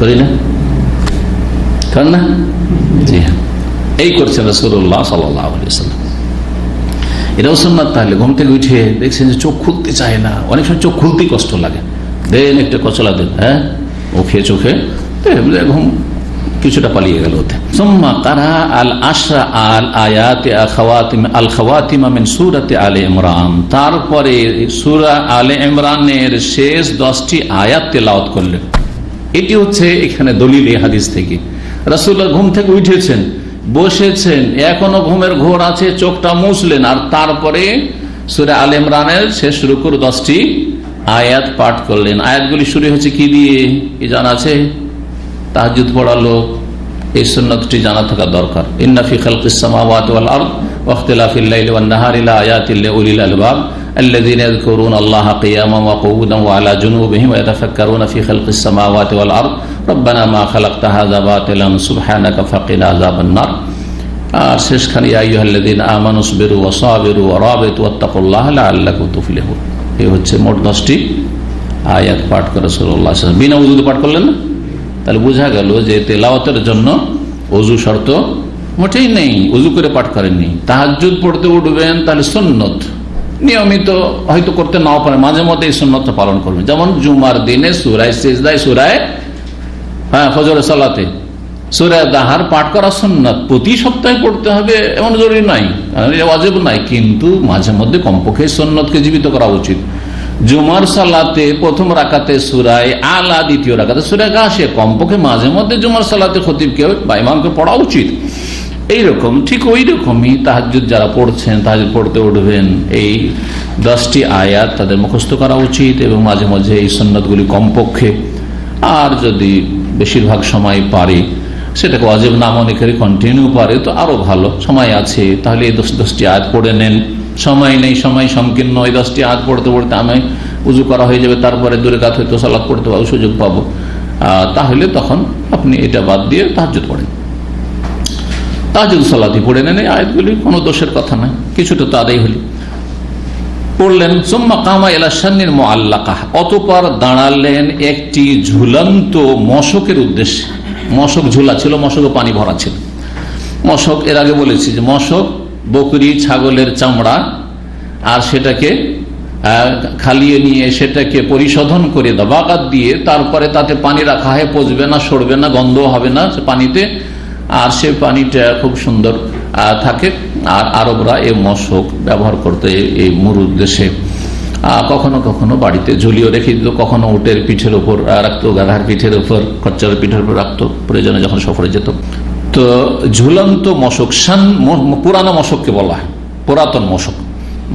করি না, করেন না? জি হ্যাঁ, এই করছেন রাসূলুল্লাহ সাল্লাল্লাহু আলাইহি ওয়াসাল্লাম। এটাও সুন্নাত। তাহলে ঘুম থেকে উঠে দেখছেন যে চোখ খুলতে চায় না, অনেক সময় চোখ খুলতেই কষ্ট লাগে, দেন একটা কচলা দেন, হ্যাঁ ওখে চোখে ঘুম কিছুটা পালিয়ে গেল ওতে। সুম্মা কারা আল আশরা আল আয়াত আল খাওয়াতিম মিন সূরাতি আলে ইমরান, তারপরে সূরা আলে ইমরানের শেষ 10টি আয়াত তেলাওয়াত করলেন। এটি হচ্ছে এখানে দলিল এই হাদিস থেকে। রাসূলুল্লাহ ঘুম থেকে উঠেছেন, বসেছেন, এখনো ঘুমের ঘোর আছে, চোখটা মুছলেন, আর তারপরে সূরা আলে ইমরানের শেষ রুকুর 10টি আয়াত পাঠ করলেন। আয়াতগুলি শুরু হচ্ছে কি দিয়ে কি জানা আছে? তাহাজ্জুদ পড়ালো, এই সুন্নতটি জানা থাকা দরকার। ইন্না ফি খালকিস সামাওয়াতি ওয়াল আরদ ওয়া ইখতিলাফিল লাইলি ওয়ান নাহারি লাআয়াতিল লিউলিল আলবাব আল্লাযীনা ইয়াযকুরুনা আল্লাহা কিয়ামান ওয়া কুউদান ওয়া আলা জুনুবিহিম ওয়া ইয়াতাফাক্কারুনা ফি খালকিস সামাওয়াতি ওয়াল আরদ রব্বানা মা খালাকতা হাযা বাতিলান সুবহানাকা ফাকিনা আযাবান নার। আর শেষখানে ইয়া আইয়ুহাল্লাযীনা আমানু ইসবিরু ওয়া সাবিরু ওয়া রাবিতু ওয়াত্তাকুল্লাহা লাআল্লাকুম তুফলিহুন। এই হচ্ছে মোট 10টি আয়াত পাঠ করে রাসূলুল্লাহ সাল্লাল্লাহু আলাইহি ওয়াসাল্লাম। বিনা ওযুতে পাঠ করলেন না? তাহলে বোঝা গেল যে তেলাওয়াতের জন্য ওযু শর্ত মোটেই নেই, ওযু করে পাঠ করেননি। তাহাজ্জুদ পড়তে উঠবেন, তাহলে সুন্নত নিয়মিত হয়তো করতে নাও পারে, মাঝে মধ্যে এই সুন্নতটা পালন করবেন। যেমন জুমার দিনে সূরা সিজদায়, সূরা ফজরের সালাতে সূরা দাহার পাঠ করা সুন্নাত, প্রতি সপ্তাহে পড়তে হবে এমন জরুরি নাই, ওয়াজিব নাই, কিন্তু মাঝে মধ্যে কমপক্ষে সুন্নতকে জীবিত করা উচিত। জুমার সালাতে প্রথম রাকাতে সূরা আলা, দ্বিতীয় রাকাতে সূরা গাশিয়া, কমপক্ষে মাঝে মধ্যে জুমার সালাতে খতিবকে বা ইমামকে পড়া উচিত। এইরকম ঠিক ওই রকমই তাহাজ্জুদ যারা পড়ছেন, তাহাজ্জুদ পড়তে উঠবেন, এই 10টি আয়াত তাদের মুখস্থ করা উচিত এবং মাঝে মাঝে এই সুন্নতগুলি কমপক্ষে, আর যদি বেশিরভাগ সময় পারে সেটাকে ওয়াজিব না মনে করে কন্টিনিউ পারে তো আরো ভালো। সময় আছে তাহলে এই 10টি আয়াত পড়ে নেন। সময় নেই, সময় সংকীর্ণ, ওই 10টি আয়াত পড়তে পড়তে আমি উযু করা হয়ে যাবে, তারপরে 2 রাকাত হয়তো সালাত পড়তে পাবো, সুযোগ পাবো, তাহলে তখন আপনি এটা বাদ দিয়ে তাহাজ্জুদ পড়েন, তাহাজ্জুদ সালাতই পড়ে নেন। এই আয়াতগুলি কোনো দোষের কথা নয়, কিছুটা তো আদায় হলি পড়লেন। সুম্মা কামা ইলা শান্নিল মুআল্লাকাহ, অতঃপর দাঁড়ালেন একটি ঝুলন্ত মশকের উদ্দেশ্যে। মশক ঝুলা ছিল, মশকে পানি ভরা ছিল। মশক এর আগে বলেছি যে মশক বকরি ছাগলের চামড়া, আর সেটাকে খালিয়ে নিয়ে সেটাকে পরিশোধন করে দাবাকাত দিয়ে তারপরে তাতে পানি রাখা হয়, পচবে না, সরবে না, গন্ধ হবে না সে পানিতে, আর সে পানিটা খুব সুন্দর থাকে। আর আরবরা এই মশক ব্যবহার করতে এই মরুর দেশে কখনো কখনো বাড়িতে ঝুলিয়ে রেখে দিত, কখনো উটের পিঠের উপর রাখতো, গাধার পিঠের উপর, খচ্চরের পিঠের উপর রাখতো, প্রয়োজনে যখন সফরে যেত। তো ঝুলন্ত মশক, পুরানো মশককে বলা হয় পুরাতন মশক।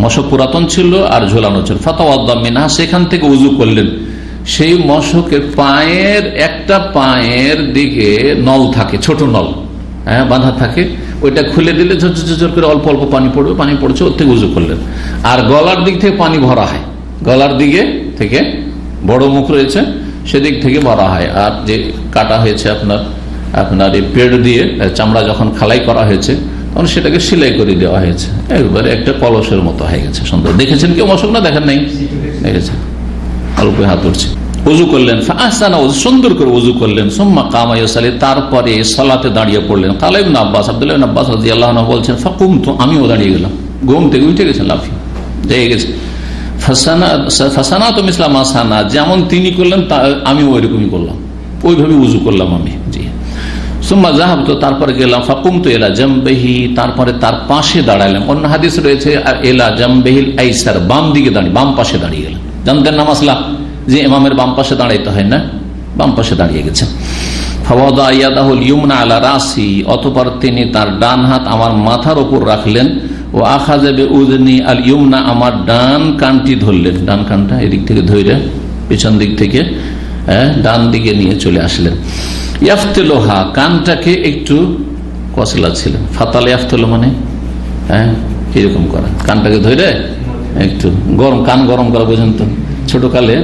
মশক পুরাতন ছিল আর ঝুলানো ছিল। ফাতাওয়াদ্দা মিনহা, সেখান থেকে উযু করলেন। সেই মশকের পায়ের একটা পায়ের দিকে নল থাকে, ছোট নল, হ্যাঁ বাঁধা থাকে, ওইটা খুলে দিলে ঝরঝর করে অল্প অল্প পানি পড়বে, পানি পড়ছে, ওর থেকে উযু করলেন। আর গলার দিক থেকে পানি ভরা হয়, গলার দিকে থেকে বড় মুখ রয়েছে সেদিক থেকে ভরা হয়। আর যে কাটা হয়েছে আপনার এই পেট দিয়ে চামড়া যখন খালাই করা হয়েছে তখন সেটাকে সেলাই করে দেওয়া হয়েছে, একবারে একটা কলসের মতো হয়ে গেছে, সুন্দর। দেখেছেন কেউ মশক? না দেখেন নাই, দেখেছেন? অল্প হাত উঠছে। উযু করলেন, সুন্দর করে উযু করলেন। সুম্মা কামা ইউসাল্লি, তারপরে সালাতে দাঁড়িয়ে পড়লেন। কালা ইবনে আব্বাস, আব্দুল্লাহ ইবনে আব্বাস রাদিয়াল্লাহু আনহু বলছেন, ফাকুমতু, আমিও দাঁড়িয়ে গেলাম। ঘুম থেকে উঠে গেছেন, লাফিয়ে জেগে গেছে। ফাসানাতু মিসলা মা সানা, যেমন তিনি করলেন আমিও ওইরকমই করলাম, ওইভাবে উযু করলাম আমি। জি। সুম্মা যাহাবতু, তারপরে গেলাম। ফাকুমতু ইলা জামবিহি, তারপরে তার পাশে দাঁড়ালাম। অন্য হাদিস রয়েছে ইলা জামবিহিল আইসার, বাম দিকে দাঁড়িয়ে, বাম পাশে দাঁড়িয়ে গেলেন। জানতেন না মাসলা যে ইমামের বাম পাশে দাঁড়াইতে হয় না, বাম পাশে দাঁড়িয়ে গেছেন। ফাওয়াদা ইয়াদাহুল ইউমনা আলা রাসি, অতঃপর তিনি তার ডান হাত আমার মাথার উপর রাখলেন। ও আখাযা বিউযনি আল ইউমনা, আমার ডান কানটি ধরলেন, ডান কানটা এদিক থেকে ধরে পিছন দিক থেকে ডান দিকে নিয়ে চলে আসলেন। ইয়াফতিলুহা, কানটাকে একটু কসলাচ্ছিলেন। ফাতালে ইয়াফতিলু মানে কিরকম করা, কানটাকে ধরে একটু গরম, কান গরম করা, বুঝেন তো? ছোটকালে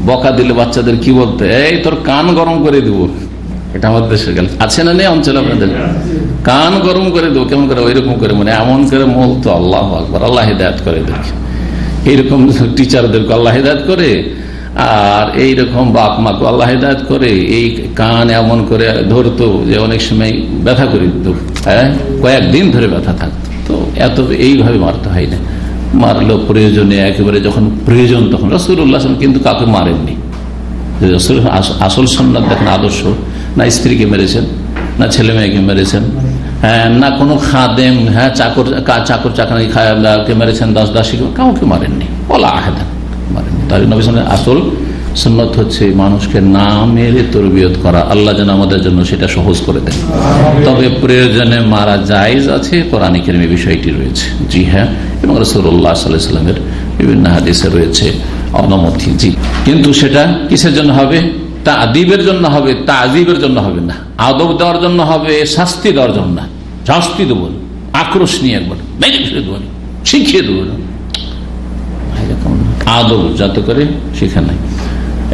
বকা দিলে বাচ্চাদের কি বলতে, এই তোর কান গরম করে দিব, এটা আমাদের দেশে গেল আছে না, নেই অঞ্চলে আপনাদের? কান গরম করে দেবো, কেমন করে? ওইরকম করে, মানে এমন করে বলতো। আল্লাহু আকবার, আল্লাহ হিদায়াত করে। দেখি এইরকম টিচারদেরকে আল্লাহ হিদায়াত করে। আর এইরকম বাপ মাকে আল্লাহ হিদায়াত করে এই কান এমন করে ধরতো যে অনেক সময় ব্যথা করে দিত, হ্যাঁ, কয়েকদিন ধরে ব্যথা থাকতো। তো এত এইভাবে মারতে হয় না, মারলো প্রয়োজনে একেবারে যখন প্রয়োজন তখন। রাসূলুল্লাহ কিন্তু কাউকে মারেননি। আসল সুন্নাত দেখেন, আদর্শ, না স্ত্রীকে মেরেছেন, না ছেলে মেয়েকে মেরেছেন, হ্যাঁ, না কোনো খাদেম, হ্যাঁ, চাকর চাকরাকে মেরেছেন, দাস দাসীকে, কাউকে মারেননি, ওলা আহেদা মারেননি। তার নবী সাল্লাল্লাহু আলাইহি ওয়াসাল্লাম আসল সুন্নাত হচ্ছে মানুষকে না মেরে তরবিয়ত করা। আল্লাহ যেন আমাদের জন্য সেটা সহজ করে দেন। তবে প্রয়োজনে মারা জায়েজ আছে, কোরআনে কারিমে বিষয়টি রয়েছে, জি হ্যাঁ, এবং রাসূলুল্লাহ সাল্লাল্লাহু আলাইহি ওয়াসাল্লামের বিভিন্ন হাদিসে রয়েছে অনুমতি, জি। কিন্তু সেটা কিসের জন্য হবে? তা'দীবের জন্য হবে, তা'যীবের জন্য হবে না। আদব দেওয়ার জন্য হবে, শাস্তি দেওয়ার জন্য না। শাস্তি দেবো, আক্রোশ নিয়ে একবার মেরে ফেলে দেবো, শিখিয়ে দেবো, আদব যাতে করে শিখে নাই।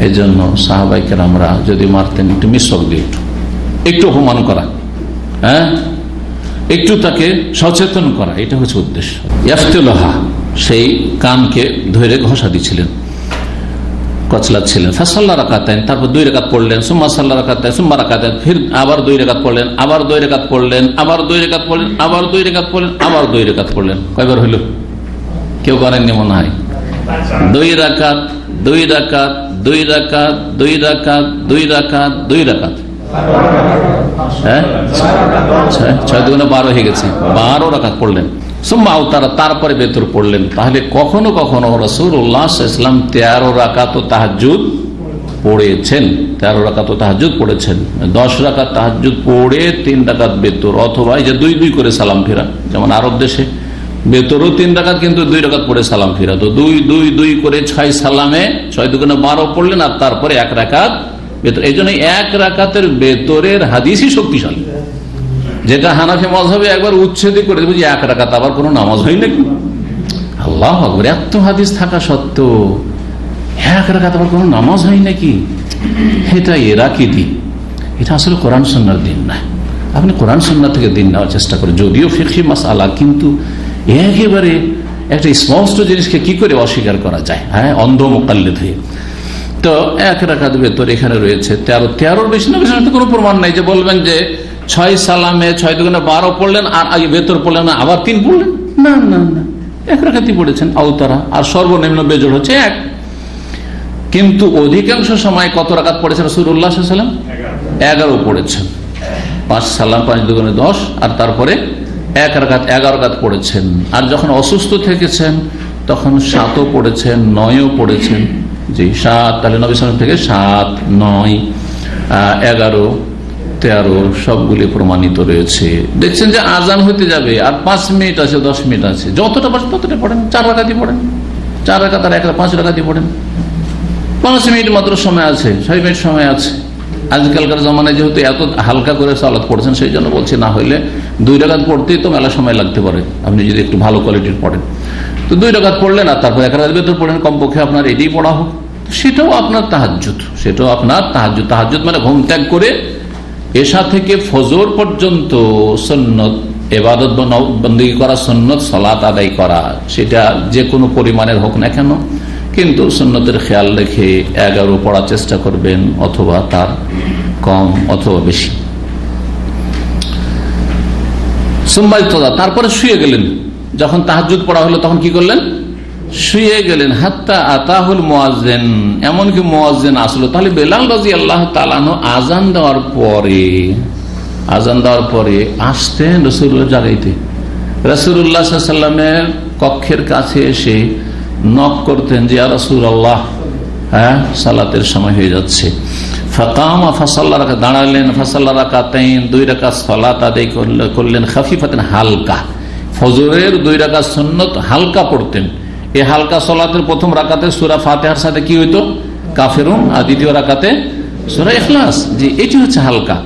এই জন্য সাহাবায়ে কেরামরা যদি মারতেন একটু মিসওয়াক দিয়ে একটু অপমান করা, হ্যাঁ, একটু তাকে সচেতন করা, এটা হচ্ছে উদ্দেশ্য। ইয়াফতুলহা, সেই কানকে ধরে ঘষা দিচ্ছিলেন, কচলাচ্ছিলেন। ফাসাল্লা রাকাতাইন, তারপর 2 রাকাত পড়লেন, সুম্মা সাল্লা রাকাতাইন, সুম্মা রাকাতাইন, ফির আবার 2 রাকাত পড়লেন, আবার 2 রাকাত পড়লেন, আবার 2 রাকাত পড়লেন, আবার 2 রাকাত পড়লেন, আবার 2 রাকাত পড়লেন। কয়বার হইল? কেউ করেননি মনে হয়। 2 রাকাত, 2 রাকাত, 2 রাকাত, 2 রাকাত, 2 রাকাত, 2 রাকাত, হ্যাঁ, 6 দুগুণে 12 হয়ে গেছে, 12 রাকাত পড়লেন। সুম্মা আওতারা, তারপরে বেতর পড়লেন। তাহলে কখনো কখনো রাসূলুল্লাহ সাল্লাল্লাহু আলাইহি ওয়াসাল্লাম 13 রাকাত তাহাজ্জুদ পড়েছেন, 13 রাকাত তাহাজ্জুদ পড়েছেন। 10 রাকাত তাহাজ্জুদ পড়ে 3 রাকাত বেতর, অথবা এই যে 2-2 করে সালাম ফেরা, যেমন আরব দেশে বেতরও 3 রাকাত, কিন্তু 2 রাকাত পড়ে সালাম ফেরা। তো 2-2-2 করে 6 সালামে 6 দুগুণে 12 পড়লেন, আর তারপরে 1 রাকাত বেতর। এই জন্য 1 রাকাতের বেতরের হাদিসই শক্তিশালী, যেটা হানাফি মাযহাবে একবার উচ্ছেদ করে দেবে যে 1 রাকাত আবার কোনো নামাজ হয় নাকি। আল্লাহু আকবার, এত হাদিস থাকা সত্ত্বেও 1 রাকাত আবার কোনো নামাজ হয় নাকি? এটা এরাকি দিন, এটা আসলে কোরআন সুন্নাহর দিন না। আপনি কোরআন সুন্নাহ থেকে দিন নেওয়ার চেষ্টা করেন, যদিও ফিকহি মাসআলা, কিন্তু একেবারে একটা স্পষ্ট জিনিসকে কি করে অস্বীকার করা যায়, হ্যাঁ, অন্ধ মুকাল্লিদ হয়ে। তো 1 রাকাত বেতর এখানে রয়েছে 13 বেশি না, বেশি কোনো প্রমাণ নাই যে বলবেন যে 6 সালামে 6 দুগুণে 12 পড়লেন, আর আগে বেতর পড়লেন না, আবার 3 পড়লেন, না না না, 1 রাকাতই পড়েছেন আওতারা, আর সর্বনিম্ন বেজোড় হচ্ছে 1। কিন্তু অধিকাংশ সময় কত রাকাত পড়েছেন রাসূলুল্লাহ সাল্লাল্লাহু আলাইহি ওয়াসাল্লাম? 11 পড়েছেন। 5 সালাম 5 দুগুণে 10, আর তারপরে 1 রাকাত 11 রাকাত পড়েছেন। আর যখন অসুস্থ থেকেছেন তখন 7ও পড়েছেন, 9ও পড়েছেন, জি 7। তাহলে নবী সাল্লাল্লাহু আলাইহি ওয়াসাল্লাম থেকে 7, 9, 11, 13 সবগুলি প্রমাণিত রয়েছে। দেখছেন যে আজান হতে যাবে আর 5 মিনিট আছে, 10 মিনিট আছে, যতটা পারেন ততটা পড়েন, 4 রাকাতই পড়েন, 4 রাকাত আর 5 রাকাতই পড়েন। 5 মিনিট মাত্র সময় আছে, 6 মিনিট সময় আছে। আজকালকার জমানায় যেহেতু এত হালকা করে সালাত পড়ছেন, সেই জন্য বলছি, না হইলে 2 রাকাত পড়তেই তো মেলা সময় লাগতে পারে, আপনি যদি একটু ভালো কোয়ালিটির পড়েন। তো 2 রাকাত পড়লেন, আর তারপর 1 রাকাত বেতর পড়েন, কমপক্ষে আপনার এটাই পড়া হোক, সেটাও আপনার তাহাজ্জুদ, সেটাও আপনার তাহাজ্জুদ। তাহাজ্জুদ মানে ঘুম ত্যাগ করে এশা থেকে ফজর পর্যন্ত সুন্নত ইবাদত বন্দেগী করা, সুন্নত সালাত আদায় করা, সেটা যে কোনো পরিমাণের হোক না কেন, কিন্তু সুন্নতের খেয়াল রেখে 11 পড়ার চেষ্টা করবেন, অথবা তার কম অথবা বেশি। তারপরে শুয়ে গেলেন, যখন তাহাজ্জুদ পড়া হলো তখন কি করলেন? শুয়ে গেলেন। হাত্তা আতাহুল মুয়াজ্জিন, এমনকি মুয়াজ্জিন আসলো। তাহলে বেলাল রাদিয়াল্লাহু তাআলা আনহু আজান দেওয়ার পরে আসতেন রাসূলুল্লাহ জাগাইতে। রাসূলুল্লাহ সাল্লাল্লাহু আলাইহি ওয়াসাল্লামের কক্ষের কাছে এসে নক করতেন যে ইয়া রাসূলুল্লাহ, হ্যাঁ, সালাতের সময় হয়ে যাচ্ছে। ফাকামা ফাসাল্লা, দাঁড়ালেন, ফাসাল্লা রাকাতাইন, 2 রাকাত সালাত আদায় করলেন, খাফিফাতান, হালকা। ফজরের 2 রাকাত সুন্নত হালকা পড়তেন। এই হালকা সালাতের প্রথম রাকাতে সূরা ফাতিহার সাথে কি হইতো? কাফিরুন, আর দ্বিতীয় রাকাতে সূরা ইখলাস, জি, এটি হচ্ছে হালকা।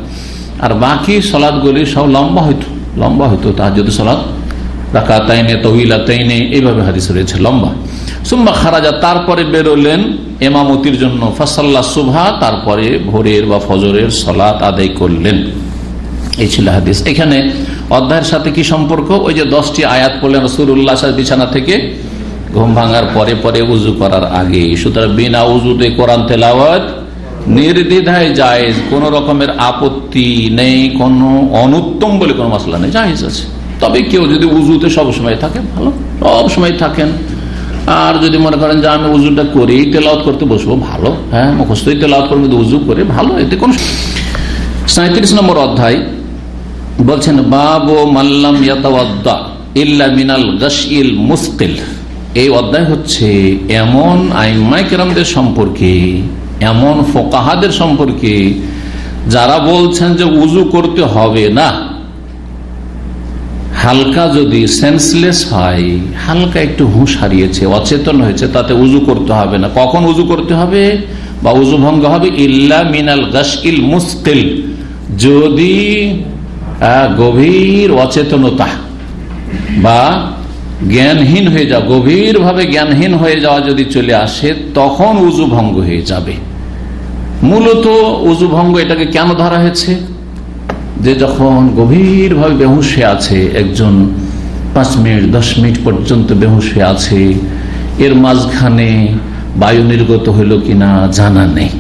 আর বাকি সালাতগুলি সব লম্বা হইতো। তাহাজ্জুদ সালাত রাকাতাইনে তাওয়িলাতাইনে, এইভাবে হাদিস রয়েছে, লম্বা। সুম্মা খারাজা, তারপরে বেরোলেন ইমামতির জন্য। ফাসাল্লা সুবহা, তারপরে ভোরের বা ফজরের সালাত আদায় করলেন। এই ছিল হাদিস। এখানে অধ্যায়ের সাথে কি সম্পর্ক? ওই যে 10টি আয়াত পড়লেন রাসূলুল্লাহ বিছানা থেকে ঘুম ভাঙার পরে পরে উজু করার আগে। সুতরাং বিনা উজুতে কোরআন তেলাওয়াত নির্দ্বিধায় জায়েজ, কোন রকমের আপত্তি নেই, কোনো অনুত্তম বলে কোনো মাসলা নেই, জায়েজ আছে। তবে কেউ যদি উজুতে সবসময় থাকে, ভালো, সবসময় থাকেন। আর যদি মনে করেন যে আমি উজুটা করি তেলাওয়াত করতে বসবো, ভালো, হ্যাঁ মুখস্থই তেলাওয়াত করবো, উজু করে, ভালো, এতে কোন। 37 নম্বর অধ্যায় বলছেন বাবু মাল্লাম ইয়াতাওয়াদ্দা ইল্লা মিনাল গাসইল মুসকিল। এই অধ্যায় হচ্ছে এমন আইম্মায়ে কেরামদের সম্পর্কে, এমন ফোকাহাদের সম্পর্কে যারা বলছেন যে উজু করতে হবে না, হালকা যদি সেন্সলেস হয়, হালকা একটু হুঁশ হারিয়েছে, অচেতন হয়েছে, তাতে উজু করতে হবে না। কখন উজু করতে হবে বা উজু ভঙ্গ হবে? ইল্লা মিনাল গাসইল মুসকিল, যদি গভীর অচেতনতা বা জ্ঞানহীন হয়ে যাওয়া, গভীরভাবে জ্ঞানহীন হয়ে যাওয়া যদি চলে আসে, তখন উজু ভঙ্গ হয়ে যাবে। মূলত উজু ভঙ্গ এটাকে কেন ধরা হয়েছে? যে যখন গভীরভাবে বেহুশ হয়ে আছে একজন, 5 মিনিট 10 মিনিট পর্যন্ত বেহুশ হয়ে আছে, এর মাঝখানে বায়ু নির্গত হইল কিনা জানা নেই,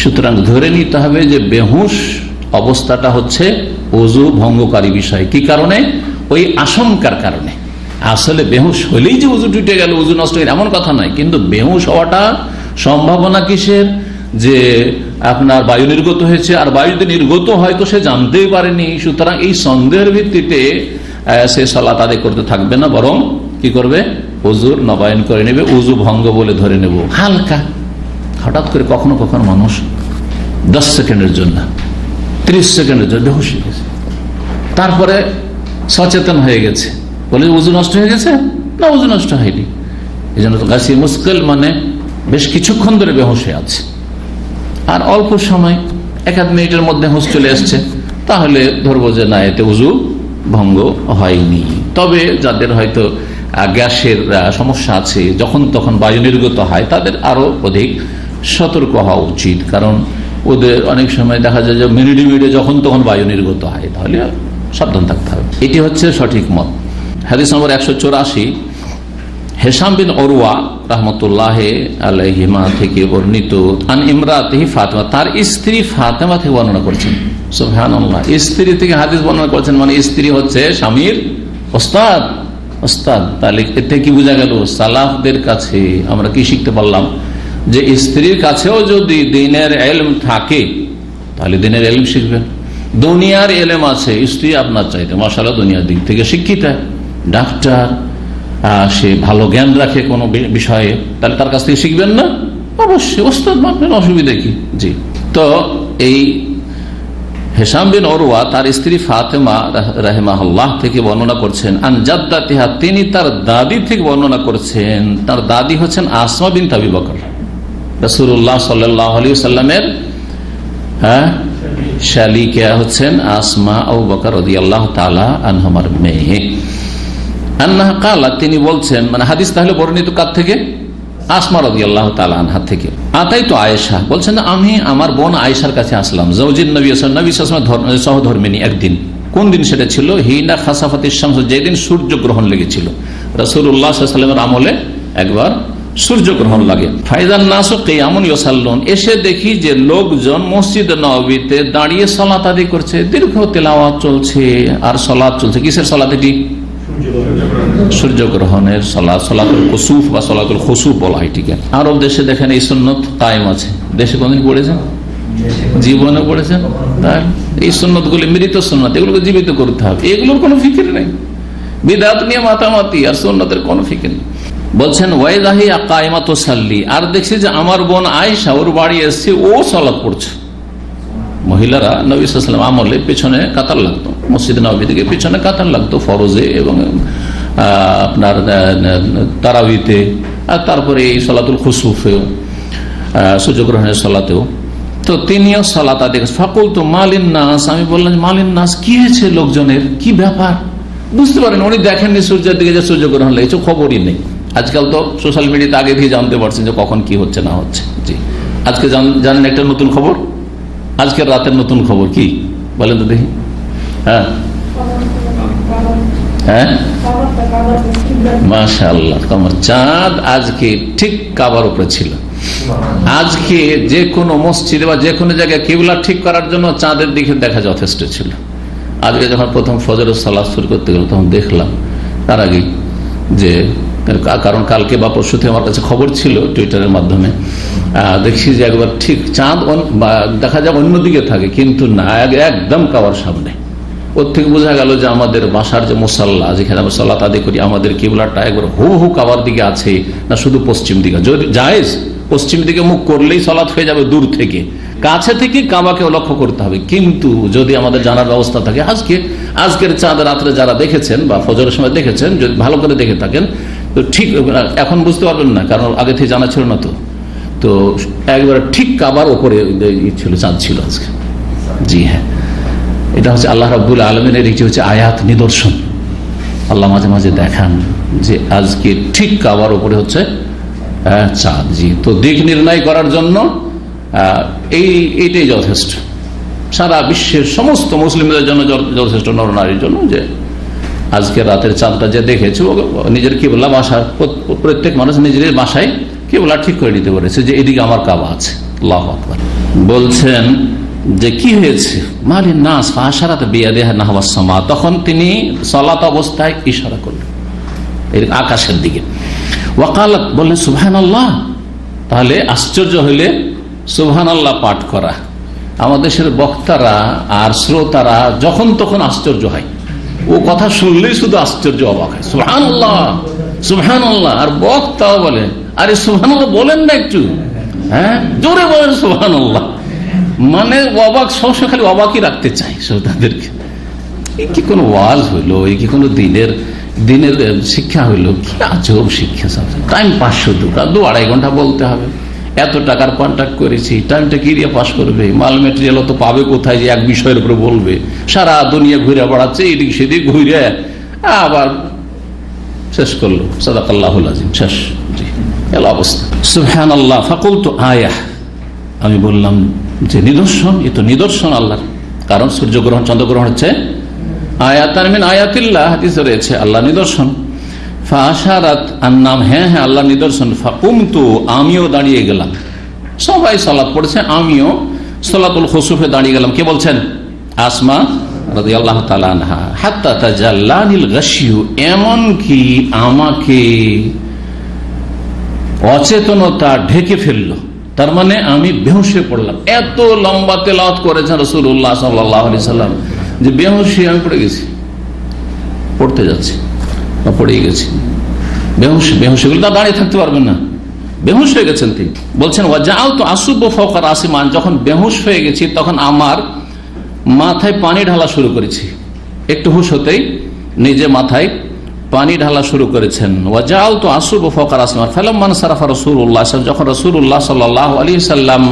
সুতরাং ধরে নিতে হবে যে বেহুশ অবস্থাটা হচ্ছে ওযু ভঙ্গকারী বিষয়। কি কারণে? ওই আশঙ্কার কারণে। আসলে বেহুশ হলেই যে ওযু টুটে গেল, ওযু নষ্ট হয়ে এমন কথা নয়, কিন্তু বেহুশ হওয়াটা সম্ভাবনা কিসের? যে আপনার বায়ু নির্গত হয়েছে, আর বায়ু যদি নির্গত হয় তো সে জানতেই পারেনি, সুতরাং এই সন্দেহের ভিত্তিতে সে সালাত আদায় করতে থাকবে না, বরং কি করবে? ওযুর নবায়ন করে নেবে, ওযু ভঙ্গ বলে ধরে নেব। হালকা হঠাৎ করে কখনো কখনো মানুষ 10 সেকেন্ডের জন্য, 30 সেকেন্ডের জন্য বেহুশ হয়ে গেছে, তারপরে সচেতন হয়ে গেছে, বলে ওযু নষ্ট হয়ে গেছে? না, ওযু নষ্ট হয়নি। এই জন্য তো গাছি মুশকিল মানে বেশ কিছুক্ষণ ধরে বেহুশ হয়ে আছে, আর অল্প সময় 1-1 মিনিটের মধ্যে হুঁশ চলে আসছে, তাহলে ধরবো যে না, এতে ওযু ভঙ্গ হয়নি। তবে যাদের হয়তো গ্যাসের সমস্যা আছে, যখন তখন বায়ু নির্গত হয়, তাদের আরো অধিক সতর্ক হওয়া উচিত, কারণ ওদের অনেক সময় দেখা যায় যে মিনিটে মিনিটে যখন তখন বায়ু নির্গত হয়, তাহলে সাবধান থাকতে হবে। এটি হচ্ছে সঠিক মত। হাদিস নম্বর 184, হিশাম বিন উরওয়া রাহমাতুল্লাহ আলাইহিমা থেকে বর্ণিত, আন ইমরাতিহি ফাতিমা, তার স্ত্রী ফাতিমা থেকে বর্ণনা করছেন। সুবহানাল্লাহ, স্ত্রী থেকে হাদিস বর্ণনা করছেন, মানে স্ত্রী হচ্ছে স্বামীর ওস্তাদ। তাহলে এতে কি বোঝা গেল? সালাফদের কাছে আমরা কি শিখতে পারলাম? যে স্ত্রীর কাছেও যদি দ্বীনের ইলম থাকে, তাহলে দ্বীনের ইলম শিখবেন। দুনিয়ার ইলম আছে, স্ত্রী আপনার চাইতে মাশাআল্লাহ দুনিয়ার দিক থেকে শিক্ষিত, ডাক্তার, সে ভালো জ্ঞান রাখে কোনো বিষয়ে, তাহলে তার কাছ থেকে শিখবেন না? অবশ্যই, ওস্তাদ মানবেন, অসুবিধা কি? জি। তো এই হিশাম বিন উরওয়া তার স্ত্রী ফাতেমা রাহিমাহুল্লাহ থেকে বর্ণনা করছেন, আন জাদ্দাতিহা, তিনি তার দাদি থেকে বর্ণনা করছেন। তার দাদি হচ্ছেন আসমা বিনত আবি বকর, রাসূলুল্লাহ সাল্লাল্লাহু আলাইহি ওয়াসাল্লামের শালিকা হচ্ছেন আসমা আবু বকর রাদিয়াল্লাহু তাআলা আনহুমার মেয়ে। আন্নাহা ক্বালাত, তিনি বলছেন, মানে হাদিস তাহলে বর্ণিত কার থেকে? আসমা রাদিয়াল্লাহু তাআলা আনহা থেকে। আতাইতু আয়েশা, বলছেন আমি আমার বোন আয়েশার কাছে আসলাম, জাওজিন নবী সাল্লাল্লাহু আলাইহি ওয়াসাল্লাম সহধর্মিনী একদিন। কোন দিন সেটা ছিল? হিনা খাসাফাতিশ শামস, যেদিন সূর্যগ্রহণ লেগেছিল। রাসূলুল্লাহ সাল্লাল্লাহু আলাইহি ওয়াসাল্লামের আমলে একবার সূর্যগ্রহণ লাগে। ফাইজান নাসু কিয়ামুন ইউসাল্লুন, এসে দেখি যে লোকজন মসজিদ নববীতে দাঁড়িয়ে সালাত আদায় করছে, দীর্ঘ তেলাওয়াত চলছে আর সালাত চলছে। কিসের সালাত এটি? সূর্যগ্রহণের সালাত, সালাতুল কুসুফ বা সালাতুল খুসুফ বলা হয়। ঠিক আছে, আরব দেশে দেখেন এই সুন্নত কায়েম আছে। দেশে কোনদিন পড়েছেন? জীবনে পড়েছেন? এই সুন্নত গুলি মৃত সুন্নত, এগুলোকে জীবিত করতে হবে, এগুলোর কোনো ফিকির নেই। বিদআত নিয়ে মাতামাতি, আর সুন্নতের কোনো ফিকির নেই। বলছেন ওয়াইদাহি কায়েমাতু সাল্লি, আর দেখছি যে আমার বোন আয়েশা, ওর বাড়ি এসছে, ও সালাত পড়ছে। মহিলারা নবী সাল্লাল্লাহু আলাইহি ওয়াসাল্লাম আমলে পেছনে কাতার লাগতো, মসজিদ নববী থেকে পেছনে কাতার লাগতো, ফরজে এবং আপনার তারাবিতে, আর তারপরে এই সালাতুল খুসুফেও, সূর্যগ্রহণের সালাতেও। তো তিনিও সালাত আদায় করেছেন। ফাকুলতু মালিন নাস, আমি বললাম মালিন নাস, কি হয়েছে লোকজনের, কি ব্যাপার? বুঝতে পারেন, উনি দেখেননি সূর্যের দিকে যে সূর্যগ্রহণ লেগেছে, খবরই নেই। আজকাল তো সোশ্যাল মিডিয়াতে আগে থেকে জানতে পারছেন যে কখন কি হচ্ছে না হচ্ছে। জি, আজকে জানেন একটা নতুন খবর, আজকের রাতের নতুন খবর কি বলেন তো দেখি? হ্যাঁ, হ্যাঁ, মাশাআল্লাহ, কমর চাঁদ আজকে ঠিক কাবার উপরে ছিল। আজকে যে কোনো মসজিদে বা যে কোনো জায়গায় কিবলা ঠিক করার জন্য চাঁদের দিকে দেখা যথেষ্ট ছিল। আজকে যখন প্রথম ফজরের সালাত শুরু করতে গেল তখন দেখলাম তার আগে যে, কারণ কালকে বা পরশু থেকে আমার কাছে খবর ছিল টুইটারের মাধ্যমে, দেখছি যে একবার ঠিক চাঁদ দেখা যায় অন্যদিকে থাকে, কিন্তু না, একদম কাবার সামনে। ওর থেকে বোঝা গেল যে আমাদের বাসার যে মুসাল্লা, যেখানে আমরা সালাত আদায় করি, আমাদের কিবলাটা একবার হু কাবার দিকে আছে না শুধু পশ্চিম দিকে। যদি জায়েজ পশ্চিম দিকে মুখ করলেই সালাত হয়ে যাবে দূর থেকে, কাছে থেকে কাবাকে লক্ষ্য করতে হবে। কিন্তু যদি আমাদের জানার ব্যবস্থা থাকে, আজকের চাঁদ রাত্রে যারা দেখেছেন বা ফজরের সময় দেখেছেন, যদি ভালো করে দেখে থাকেন তো ঠিক এখন বুঝতে পারবেন না, কারণ আগে থেকে জানা ছিল না। তো একবার ঠিক কাবার ওপরে ছিল, চাঁদ ছিল আজকে। জি হ্যাঁ, এটা হচ্ছে আল্লাহ রাব্বুল আলামিনের একটি হচ্ছে আয়াত, নিদর্শন। আল্লাহ মাঝে মাঝে দেখান যে আজকে ঠিক কাবার উপরে হচ্ছে চাঁদ। জি, তো দিক নির্ণয় করার জন্য এইটাই যথেষ্ট, সারা বিশ্বের সমস্ত মুসলিমদের জন্য যথেষ্ট, নরনারীর জন্য, যে আজকে রাতের চাঁদটা যে দেখেছে নিজের কিবলা বাসার, প্রত্যেক মানুষ নিজের বাসায় কিবলা ঠিক করে নিতে পারেছে যে এদিকে আমার কাবা আছে। আল্লাহু আকবার। বলছেন যে কি হয়েছে, মালিন নাস ফাশারাত বিয়াদিহা নাহওয়াস সামা, তখন তিনি সালাত অবস্থায় ইশারা করলেন এর আকাশের দিকে। ওয়াকালাত, বললেন সুবহানাল্লাহ। তাহলে আশ্চর্য হইলে সুবহানাল্লাহ পাঠ করা। আমাদের দেশের বক্তারা আর শ্রোতারা যখন তখন আশ্চর্য হয়, ও কথা শুনলেই শুধু আশ্চর্য, অবাক হয়, সুবহানাল্লাহ সুবহানাল্লাহ। আর বক্তাও বলে, আরে সুবহানাল্লাহ বলেন না একটু, হ্যাঁ জোরে বলেন সুবহানাল্লাহ। মানে অবাক, সবসময় খালি অবাকই রাখতে চাই শ্রোতাদেরকে। এই কি কোনো ওয়াজ হইলো, এই কি কোনো দিনের শিক্ষা হইলো? কি আজব শিক্ষা। টাইম পাস, শুধু 2-2.5 ঘন্টা বলতে হবে, এত টাকার কন্ট্রাক্ট করেছি, টাইমটা কি দিয়ে পাস করবে? মাল মেটেরিয়াল তো পাবে কোথায় যে এক বিষয়ের উপরে বলবে? সারা দুনিয়া ঘুরে বেড়াচ্ছে, এদিক সেদিক ঘুরে আবার শেষ করলো সাদাকাল্লাহুল আযীম, শেষ। জি, এল অবস্থা। সুবহানাল্লাহ ফাকুলতু আয়াহ, আমি বললাম যে নিদর্শন, এ তো নিদর্শন আল্লাহর। কারণ সূর্যগ্রহণ চন্দ্রগ্রহণ হচ্ছে আয়াতান মিন আয়াতিল্লাহ, হাদিসে রয়েছে আল্লাহ নিদর্শন। ফাশারাত আন্নাম, হ্যাঁ হ্যাঁ আল্লাহ নিদর্শন। ফাকুমতু, আমিও দাঁড়িয়ে গেলাম। সবাই সালাত পড়েছে, আমিও সালাতুল খুসুফে দাঁড়িয়ে গেলাম। কে বলছেন? আসমা রাদিয়াল্লাহু তাআলা আনহা। হাত্তা তাজাল্লানিল গাশিয়ু, এমন কি আমাকে অচেতনতা ঢেকে ফেললো, তার মানে আমি বেহুশ হয়ে পড়লাম। এত লম্বা তেলাওয়াত করেছেন রাসূলুল্লাহ সাল্লাল্লাহু আলাইহি সাল্লাম যে বেহুশ হয়ে আমি পড়ে গেছি, পড়তে যাচ্ছি বা পড়ে গেছি। বেহুশ হয়ে গেলে দাঁড়িয়ে থাকতে পারবেন না, বেহুশ হয়ে গেছেন তিনি। বলছেন ওয়াজাআলতু আসুবু ফাওকা রাসি, যখন বেহুশ হয়ে গেছি তখন আমার মাথায় পানি ঢালা শুরু করেছি। একটু হুশ হতেই নিজে মাথায় পানি ঢালা শুরু করেছেন। ওয়াজাআলতু আসুবু ফাওকা রাসি ফালাম্মা সারাফা রাসূলুল্লাহ, যখন রাসূলুল্লাহ সাল্লাল্লাহু আলাইহি সাল্লাম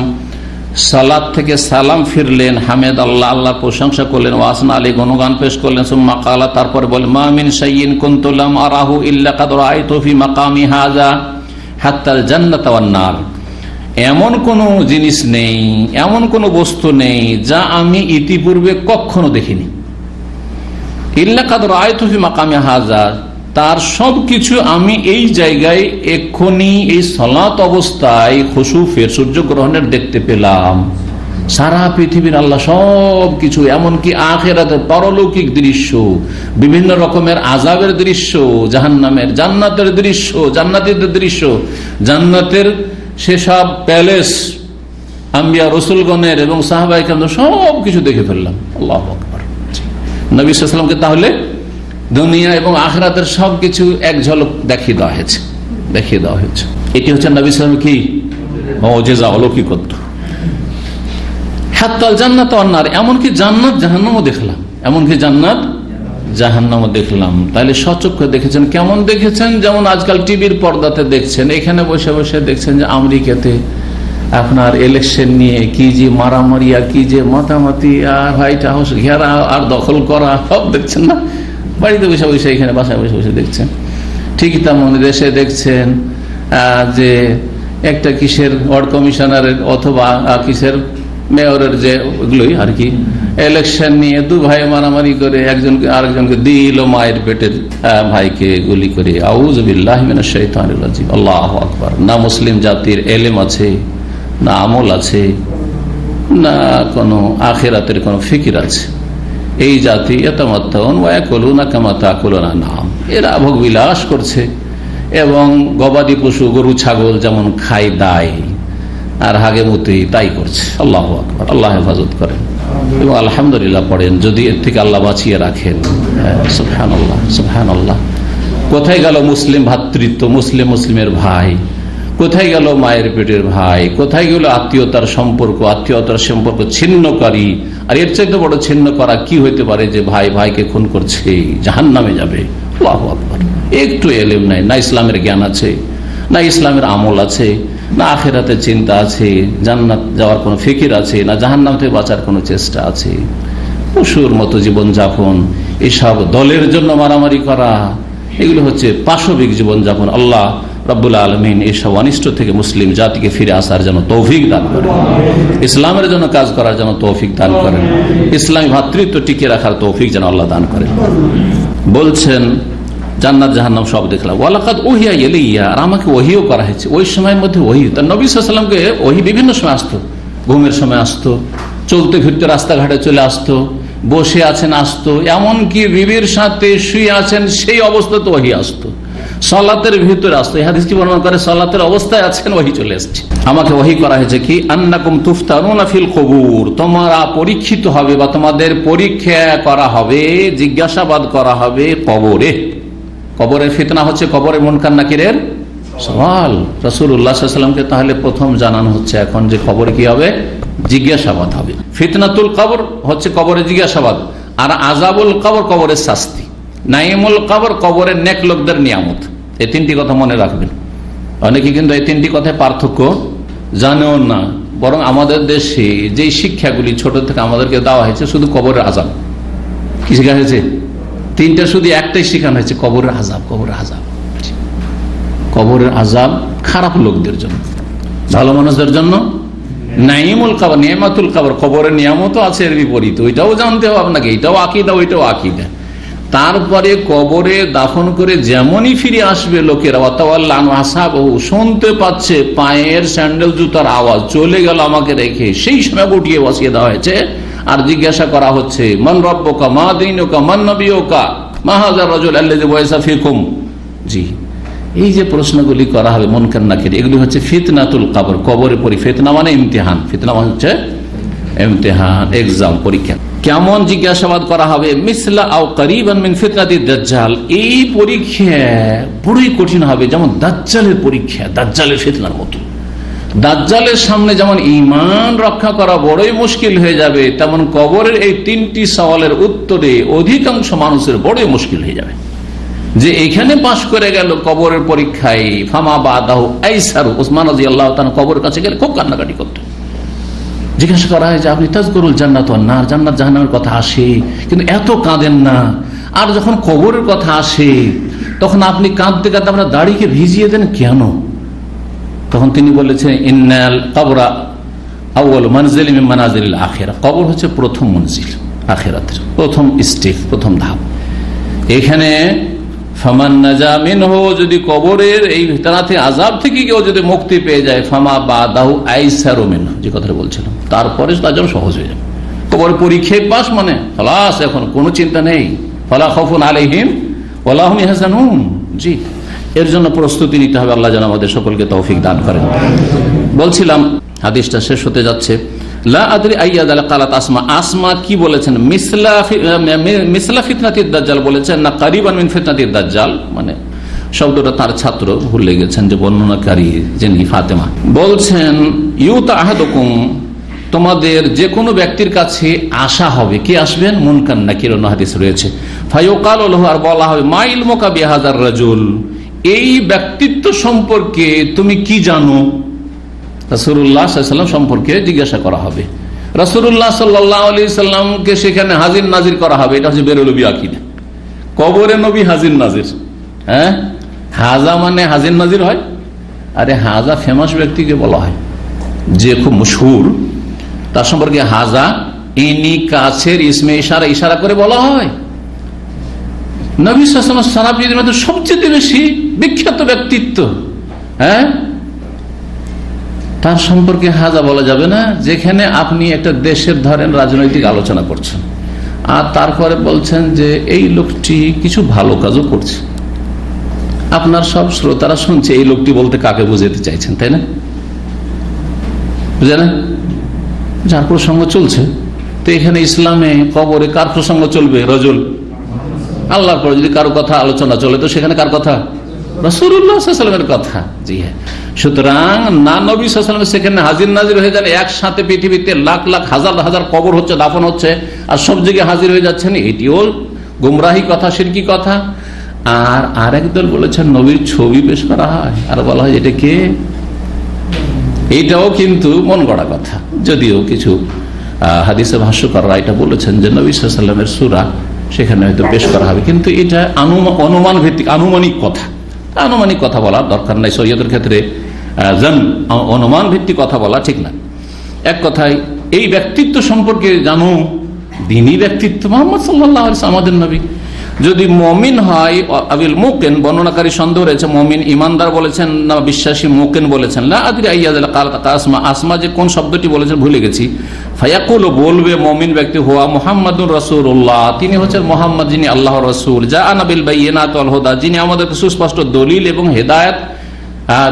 সালাত থেকে সালাম ফিরলেন, হামেদ আল্লাহ, আল্লাহর প্রশংসা করলেন, ওয়াসনা আলী, গুণগান পেশ করলেন। সুম্মা ক্বালা, তারপরে বলেন, মা মিন শাইইন কুনতু লাম আরাহু ইল্লা কাদ রাআইতু ফি মাকামি হাযা হাত্তাল জান্নাত ওয়ান নার, এমন কোন জিনিস নেই, এমন কোন বস্তু নেই যা আমি ইতিপূর্বে কখনো দেখিনি। ইল্লা কাদ রাআইতু ফি মাকামি হাযা, তার সবকিছু আমি এই জায়গায় এক্ষুনি এই সালাত অবস্থায় খুশুফের, সূর্যগ্রহণের দেখতে পেলাম। সারা পৃথিবীর আল্লাহ সবকিছু, এমনকি আখিরাতের পারলৌকিক দৃশ্য, বিভিন্ন রকমের আযাবের দৃশ্য, জাহান্নামের, জান্নাতের দৃশ্য, জান্নাতীদের দৃশ্য, জান্নাতের সেসব প্যালেস, আম্বিয়া রাসূলগণের এবং সাহাবায়ে কেরাম সবকিছু দেখে ফেললাম। আল্লাহু আকবার। নবী সাল্লাল্লাহু আলাইহি ওয়াসাল্লামকে তাহলে দুনিয়া এবং আখিরাতের সবকিছু এক ঝলক দেখিয়ে দেওয়া হয়েছে। এটি হচ্ছে নবী সাল্লাল্লাহু আলাইহি ওয়াসাল্লাম কি মুজিজা, অলৌকিকত্ব। হাত্তাল জান্নাত ওয়ান নার, এমনকি জান্নাত জাহান্নামও দেখলাম, দেখলাম। তাহলে সচক্ষে দেখেছেন। কেমন দেখেছেন? যেমন আজকাল টিভির পর্দাতে দেখছেন, এখানে বসে বসে দেখছেন যে আমেরিকাতে আপনার ইলেকশন নিয়ে কি যে মারামারি আর কি যে মাতামাতি, আর হোয়াইট হাউস ঘেরা আর দখল করা, সব দেখছেন না? বাড়িতে বসে বসে, এখানে বাসায় বসে বসে দেখছেন। ঠিক তেমন দেশে দেখছেন যে একটা কিসের ওয়ার্ড কমিশনারের অথবা কিসের মেয়রের যে ওগুলোই আর কি, ইলেকশন নিয়ে দু ভাই মারামারি করে একজনকে আরেকজনকে দিল মায়ের পেটের ভাইকে গুলি করে। আউযু বিল্লাহি মিনাশ শাইতানির রাজিম। আল্লাহু আকবার। না মুসলিম জাতির এলেম আছে, না আমল আছে, না কোনো আখিরাতের কোনো ফিকির আছে। এই জাতি ইয়াতামাত্তাউন ওয়া ইয়াকুলুনা কামা তাকুলুনা নাম, এরা ভোগ বিলাস করছে এবং গবাদি পশু গরু ছাগল যেমন খাই দায় আর হাগে মুতে তাই করছে। আল্লাহু আকবার। আল্লাহ হেফাজত করেন এবং আলহামদুলিল্লাহ পড়েন যদি এর থেকে আল্লাহ বাঁচিয়ে রাখেন। সুবহানাল্লাহ, সুবহানাল্লাহ। কোথায় গেল মুসলিম ভ্রাতৃত্ব, মুসলিমের ভাই? কোথায় গেল মায়ের পেটের ভাই? কোথায় গেল আত্মীয়তার সম্পর্ক ছিন্নকারী? আর এর চাইতে বড় ছিন্ন করা কি হইতে পারে যে ভাই ভাইকে খুন করছে, জাহান্নামে যাবে। আল্লাহু আকবার। একটু এলেম নাই, না ইসলামের জ্ঞান আছে, না ইসলামের আমল আছে, না আখিরাতের চিন্তা আছে, জান্নাত যাওয়ার কোনো ফিকির আছে, না জাহান্নাম থেকে বাঁচার কোনো চেষ্টা আছে। পশুর মতো জীবনযাপন, এসব দলের জন্য মারামারি করা, এগুলো হচ্ছে পাশবিক জীবনযাপন। আল্লাহ রাব্বুল আলামিন এইসব অনিষ্ট থেকে মুসলিম জাতিকে ফিরে আসার জন্য তৌফিক দান করেন, ইসলামের জন্য কাজ করার জন্য তৌফিক দান করেন, ইসলামী ভ্রাতৃত্ব টিকিয়ে রাখার তৌফিক যেন আল্লাহ দান করেন। বলছেন জান্নাত জাহান্নাম সব দেখলাম। ওয়ালাকাদ উহিয়া ইলাইয়া, আর আমাকে ওহিও করা হয়েছে। ওই সময়ের মধ্যে ওহি, তার নবী সাল্লাল্লাহু আলাইহি ওয়াসাল্লামকে ওহি বিভিন্ন সময় আসতো। ঘুমের সময় আসতো, চলতে ফিরতে রাস্তাঘাটে চলে আসতো, বসে আছেন আসতো, এমনকি বিবির সাথে শুয়ে আছেন সেই অবস্থাতে ওহি আসতো, সালাতের ভিতরে আসতো। এই হাদিস কি বর্ণনা করে সালাতের অবস্থায় আছেন ওহি চলে এসেছে। আমাকে ওহি করা হয়েছে কি আন্নাকুম তুফতানুনা ফিল কুবুর, তোমরা পরীক্ষিত হবে বা তোমাদের পরীক্ষা করা হবে, জিজ্ঞাসাবাদ করা হবে কবরে। কবরের ফিতনা হচ্ছে কবরের মুনকার নাকিরের সওয়াল। রাসূলুল্লাহ সাল্লাল্লাহু আলাইহি ওয়াসাল্লামকে তাহলে প্রথম জানানো হচ্ছে এখন যে কবরে কি হবে, জিজ্ঞাসাবাদ হবে। ফিতনাতুল কবর হচ্ছে কবরে জিজ্ঞাসাবাদ, আর আযাবুল কবর কবরের শাস্তি, নাইমুল কবর কবরের নেক লোকদের নিয়ামত। এই তিনটি কথা মনে রাখবেন। অনেকে কিন্তু এই তিনটি কথায় পার্থক্য জানেও না, বরং আমাদের দেশে যে শিক্ষাগুলি ছোট থেকে আমাদেরকে দেওয়া হয়েছে শুধু কবরের আযাব। কি শেখা হয়েছে? তিনটা, শুধু একটাই শেখানো হয়েছে, কবরের আযাব। কবরের আযাব, কবরের আযাব খারাপ লোকদের জন্য, ভালো মানুষদের জন্য নাইমুল কবর, নিয়ামাতুল কবর, কবরের নিয়ামতও আছে এর বিপরীত, ওইটাও জানতে হবে আপনাকে। এটাও আকীদা, ওইটাও আকীদা। তারপরে কবরে দাফন করে যেমনই ফিরে আসবে লোকেরা, শুনতে পাচ্ছে পায়ের স্যান্ডেল জুতার আওয়াজ, চলে গেল আমাকে রেখে, সেই সময় গুটিয়ে বসিয়ে দেওয়া হয়েছে। আর জিজ্ঞাসা করা হচ্ছে মান রব্বুকা মা দীনুকা মান নবিয়ুকা মা হাযা রাজুল আল্লাযী বুইসা ফীকুম। জি, এই যে প্রশ্নগুলি করা হবে মুনকার নাকির, এগুলি হচ্ছে ফিতনাতুল কবর। কবরের পরি ফিতনা মানে ইমতিহান, ফিতনা মানে হচ্ছে ইমতিহান, এক্সাম, পরীক্ষা। কেমন জিজ্ঞাসাবাদ করা হবে? মিসলা আও করিবান মিন ফিতনাতিদ দাজ্জাল, এই পরীক্ষা বড়ই কঠিন হবে যেমন দাজ্জালের পরীক্ষা, দাজ্জালের ফিতনার মতো। দাজ্জালের সামনে যেমন ঈমান রক্ষা করা বড়ই মুশকিল হয়ে যাবে, তেমন কবরের এই তিনটি সওয়ালের উত্তরে অধিকাংশ মানুষের বড়ই মুশকিল হয়ে যাবে। যে এখানে পাশ করে গেল কবরের পরীক্ষায়, ফামা বাদাহু আইসারু। ওসমান রাদিয়াল্লাহু তাআলা কবরের কাছে গেলে খুব কান্নাকাটি করতেন। জিজ্ঞাসা করা হয় যে আপনি তাজকুরুল জান্নাত ওয়ান নার, জান্নাত জাহান্নামের কথা আসে কিন্তু এত কাঁদেন না, আর যখন কবরের কথা আসে তখন আপনি কাঁদতে কাঁদতে আপনার দাড়িকে ভিজিয়ে দেন কেন? তখন তিনি বলেছেন ইন্নাল কবরা আউয়ালু মানজিলিন মিন মানাজিলিল আখিরাহ, কবর হচ্ছে প্রথম মঞ্জিল, আখিরাতের প্রথম স্টেপ, প্রথম ধাপ। এখানে ফামান নাজা মিনহু, যদি কবরের এই ফিতনাতে আযাব থেকে কেউ যদি মুক্তি পেয়ে যায়, ফামা বাদাহু আইসারু মিনহু, যে কথাটা বলছিলাম, তারপরে তার জন্য সহজ হয়ে যাবে। কবর পরীক্ষায় পাস মানে খালাস, এখন কোনো চিন্তা নেই, ফালা খাউফুন আলাইহিম ওয়ালা হুম ইয়াহজানুন। জি, এর জন্য প্রস্তুতি নিতে হবে। আল্লাহ যেন আমাদের সকলকে তৌফিক দান করেন। বলছিলাম হাদিসটা শেষ হতে যাচ্ছে। লা আদরি আইয়াদাল কালাত আসমা, আসমা কি বলেছেন? মিসলা ফিতনাতিদ দাজ্জাল বলেছেন না কারিবান মিন ফিতনাতিদ দাজ্জাল, মানে শব্দটা তার ছাত্র ভুলে গেছেন যে বর্ণনাকারী যিনি ফাতেমা বলছেন ইউতা আহাদুকুম, তোমাদের যে কোনো ব্যক্তির কাছে আসা হবে। কে আসবেন? মুনকার নাকির। অন্য হাদিস রয়েছে ফায়ুকালু লাহু, আর বলা হবে মা ইলমুকা বিহাযার রাজুল, এই ব্যক্তিত্ব সম্পর্কে তুমি কি জানো? রাসূলুল্লাহ সাল্লাল্লাহু আলাইহি ওয়াসাল্লাম সম্পর্কে জিজ্ঞাসা করা হবে। রাসূলুল্লাহ সাল্লাল্লাহু আলাইহি ওয়াসাল্লামকে সেখানে হাজির নাজির করা হবে। এটা হচ্ছে বেরেলভী আকীদা, কবরে নবী হাজির নাজির। হ্যাঁ, হাজা মানে হাজির নাজির হয়, আরে হাজা ফেমাস ব্যক্তিকে বলা হয় যে খুব মশহুর, তার সম্পর্কে হাজা, ইনি, কাছের, ইসমে ইশারা, ইশারা করে বলা হয়। নবী সাল্লাল্লাহু আলাইহি ওয়াসাল্লাম সাহাবীদের মধ্যে সবচেয়ে বেশি বিখ্যাত ব্যক্তিত্ব, হ্যাঁ, তার সম্পর্কে হাজা বলা যাবে না। যেখানে আপনি একটা দেশের ধরেন রাজনৈতিক আলোচনা করছেন, আর তারপরে বলছেন যে এই লোকটি কিছু ভালো কাজও করছে, আপনার সব শ্রোতারা শুনছে এই লোকটি বলতে কাকে বুঝাতে চাইছেন, তাই না? বুঝে না? যার প্রসঙ্গ চলছে। তো এখানে ইসলামে কবরে কার প্রসঙ্গ চলবে? রজুল, আল্লাহর পরে যদি কারো কথা আলোচনা চলে তো সেখানে কার কথা? রাসূলুল্লাহ সাল্লাল্লাহু আলাইহি ওয়াসাল্লামের কথা। জি হ্যাঁ, সুতরাং না নবী সাল্লাল্লাহু আলাইহি ওয়াসাল্লাম সেখানে হাজির নাজির হয়ে যান, একসাথে পৃথিবীতে লাখ লাখ হাজার হাজার কবর হচ্ছে, দাফন হচ্ছে, আর সব জায়গায় হাজির হয়ে যাচ্ছেন, এটিও গুমরাহি কথা, শিরকি কথা। আর আরেক দল বলেছেন নবীর ছবি পেশ করা হয়, আর বলা হয় এটা কে? এইটাও কিন্তু মন গড়া কথা, যদিও কিছু হাদিসে ভাষ্যকাররা এটা বলেছেন যে নবী সাল্লাল্লাহু আলাইহি ওয়াসাল্লামের সূরা সেখানে হয়তো পেশ করা হবে, কিন্তু এটা অনুমান ভিত্তিক, আনুমানিক কথা। আনুমানিক কথা বলার দরকার নাই শরীয়তের ক্ষেত্রে, অনুমান ভিত্তিক কথা বলা ঠিক না। এক কথায় এই ব্যক্তিত্ব সম্পর্কে জানো, দ্বীনি ব্যক্তিত্ব মুহাম্মদ সাল্লাল্লাহু আলাইহি ওয়াসাল্লাম আমাদের নবী। যদি মুমিন হয়, আবিল মুকিন, বর্ণনাকারী সন্দেহ রয়েছে, মুমিন ইমানদার বলেছেন না বিশ্বাসী মুকিন বলেছেন, লা আদরি আইয়াল কালাত আসমা, আসমা যে কোন শব্দটি বলেছেন ভুলে গেছি। ফায়াকুল, বলবে মুমিন ব্যক্তি, হুয়া মুহাম্মাদুর রাসূলুল্লাহ, তিনি হচ্ছেন মুহাম্মদ যিনি আল্লাহর রাসূল, জাআনা বিল বাইয়িনাতি ওয়াল হুদা, যিনি আমাদেরকে সুস্পষ্ট দলিল এবং হেদায়েত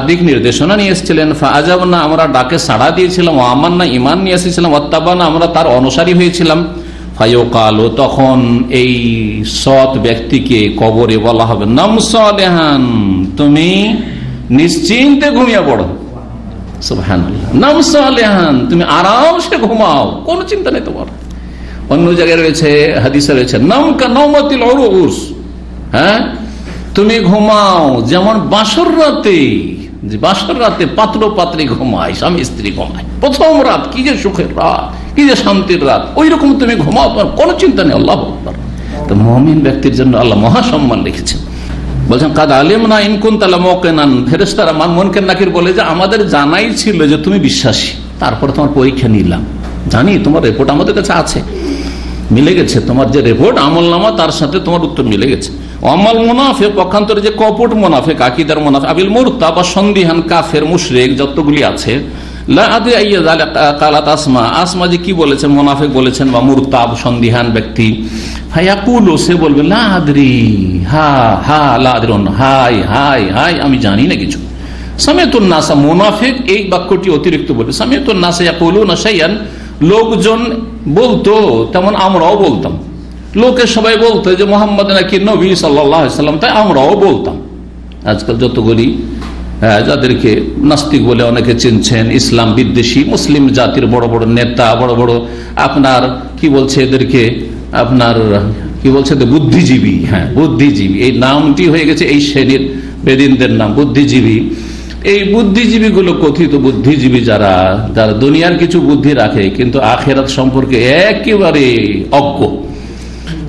দিক নির্দেশনা নিয়ে এসেছিলেন। ফাআজাবনা, আমরা ডাকে সাড়া দিয়েছিলাম, ওয়া আমান্না, ঈমান নিয়ে এসেছিলাম, ওয়াত্তাবানা, আমরা তার অনুসারী হয়েছিলাম। ফায়ুকালু, তখন এই সৎ ব্যক্তিকে কবরে বলা হবে, নাম সালেহান, তুমি নিশ্চিন্তে ঘুমিয়ে পড়ো। সুবহানাল্লাহ, নাম সালেহান, তুমি আরামসে ঘুমাও, কোনো চিন্তা নেই তোমার। অন্য জায়গায় রয়েছে, হাদিসে রয়েছে, নাম কা নাওমাতিল উরুস, হ্যাঁ, তুমি ঘুমাও যেমন বাসর রাতে, যে বাসর রাতে পাত্র পাত্রী ঘুমায়, স্বামী স্ত্রী ঘুমায়, প্রথম রাত কি যে সুখের রাত, কি যে শান্তির রাত, ওই রকম তুমি ঘুমাও, তোমার কোনো চিন্তা নেই। আল্লাহু আকবার। তো মুমিন ব্যক্তির জন্য আল্লাহ মহাসম্মান রেখেছেন। বলছেন কাদ আলিমনা ইন কুনতা লামুকিনান, ফেরেশতারা মুনকার নাকির বলে যে আমাদের জানাই ছিল যে তুমি বিশ্বাসী, তারপর তোমার পরীক্ষা নিলাম, জানি তোমার রিপোর্ট আমাদের কাছে আছে, মিলে গেছে, তোমার যে রিপোর্ট আমলনামা তার সাথে তোমার উত্তর মিলে গেছে। আমাল মুনাফিক, পক্ষান্তরে যে কপট মুনাফিক, আকীদার মুনাফিক, আবিল মুরতাব বা সন্দিহান কাফের মুশরিক যতগুলি আছে, লা আদরি আইয়া কালাত আসমা, আসমা যে কি বলেছেন, মুনাফিক বলেছেন বা মুরতাব সন্দিহান ব্যক্তি। ফায়াকুলু, সে বলবে লা আদরি, হা হা, লা আদরি, হাই হাই হাই, আমি জানি না কিছু। সামিতুন নাসা, মুনাফিক এই বাক্যটি অতিরিক্ত বলে, সামিতুন নাসা ইয়াকুলুনা শাইআন, লোকজন বলতো তেমন আমরাও বলতাম, লোকের সবাই বলতো যে মুহাম্মদ নাকি নবী সাল্লাল্লাহু আলাইহি ওয়াসাল্লাম, তাই আমরাও বলতাম। আজকাল যতগুলি যাদেরকে নাস্তিক বলে অনেকে চিনছেন, ইসলাম বিদ্বেষী মুসলিম জাতির বড় বড় নেতা, বড় বড় আপনার কি বলছে এদেরকে, আপনার কি বলছে বুদ্ধিজীবী, হ্যাঁ বুদ্ধিজীবী, এই নামটি হয়ে গেছে এই শ্রেণীর বেদিনদের নাম, বুদ্ধিজীবী। এই বুদ্ধিজীবীগুলো, কথিত বুদ্ধিজীবী যারা, যারা দুনিয়ার কিছু বুদ্ধি রাখে কিন্তু আখেরাত সম্পর্কে একেবারে অজ্ঞ,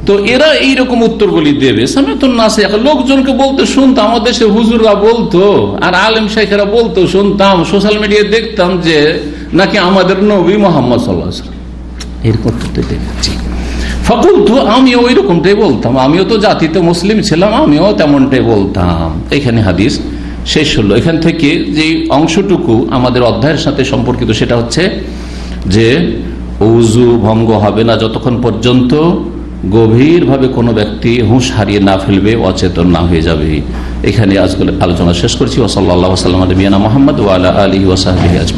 তো এরা এইরকম উত্তরগুলি দেবে। সামিতুন নাসে, লোকজনকে বলতে শুনতাম, আমাদের দেশে হুজুররা বলতো আর আলেম শাইখেরা বলতো, শুনতাম, সোশ্যাল মিডিয়ায় দেখতাম যে নাকি আমাদের নবী মুহাম্মদ সাল্লাল্লাহু আলাইহি ওয়াসাল্লাম, এরকম দেখছি। ফাকুলতু, আমিও ওই রকমটাই বলতাম, আমিও তো জাতিতে মুসলিম ছিলাম, আমিও তেমনটাই বলতাম। এখানে হাদিস শেষ হলো। এখান থেকে যে অংশটুকু আমাদের অধ্যায়ের সাথে সম্পর্কিত সেটা হচ্ছে যে ওযু ভঙ্গ হবে না যতক্ষণ পর্যন্ত গভীরভাবে কোনো ব্যক্তি হুঁশ হারিয়ে না ফেলবে, অচেতন না হয়ে যাবে। এখানে আজকে আলোচনা শেষ করছি। ওয়া সাল্লাল্লাহু ওয়া সাল্লাম আলা নবিয়িনা মুহাম্মদ ওয়া আলা আলিহি ওয়া সাহবিহি আজমাইন।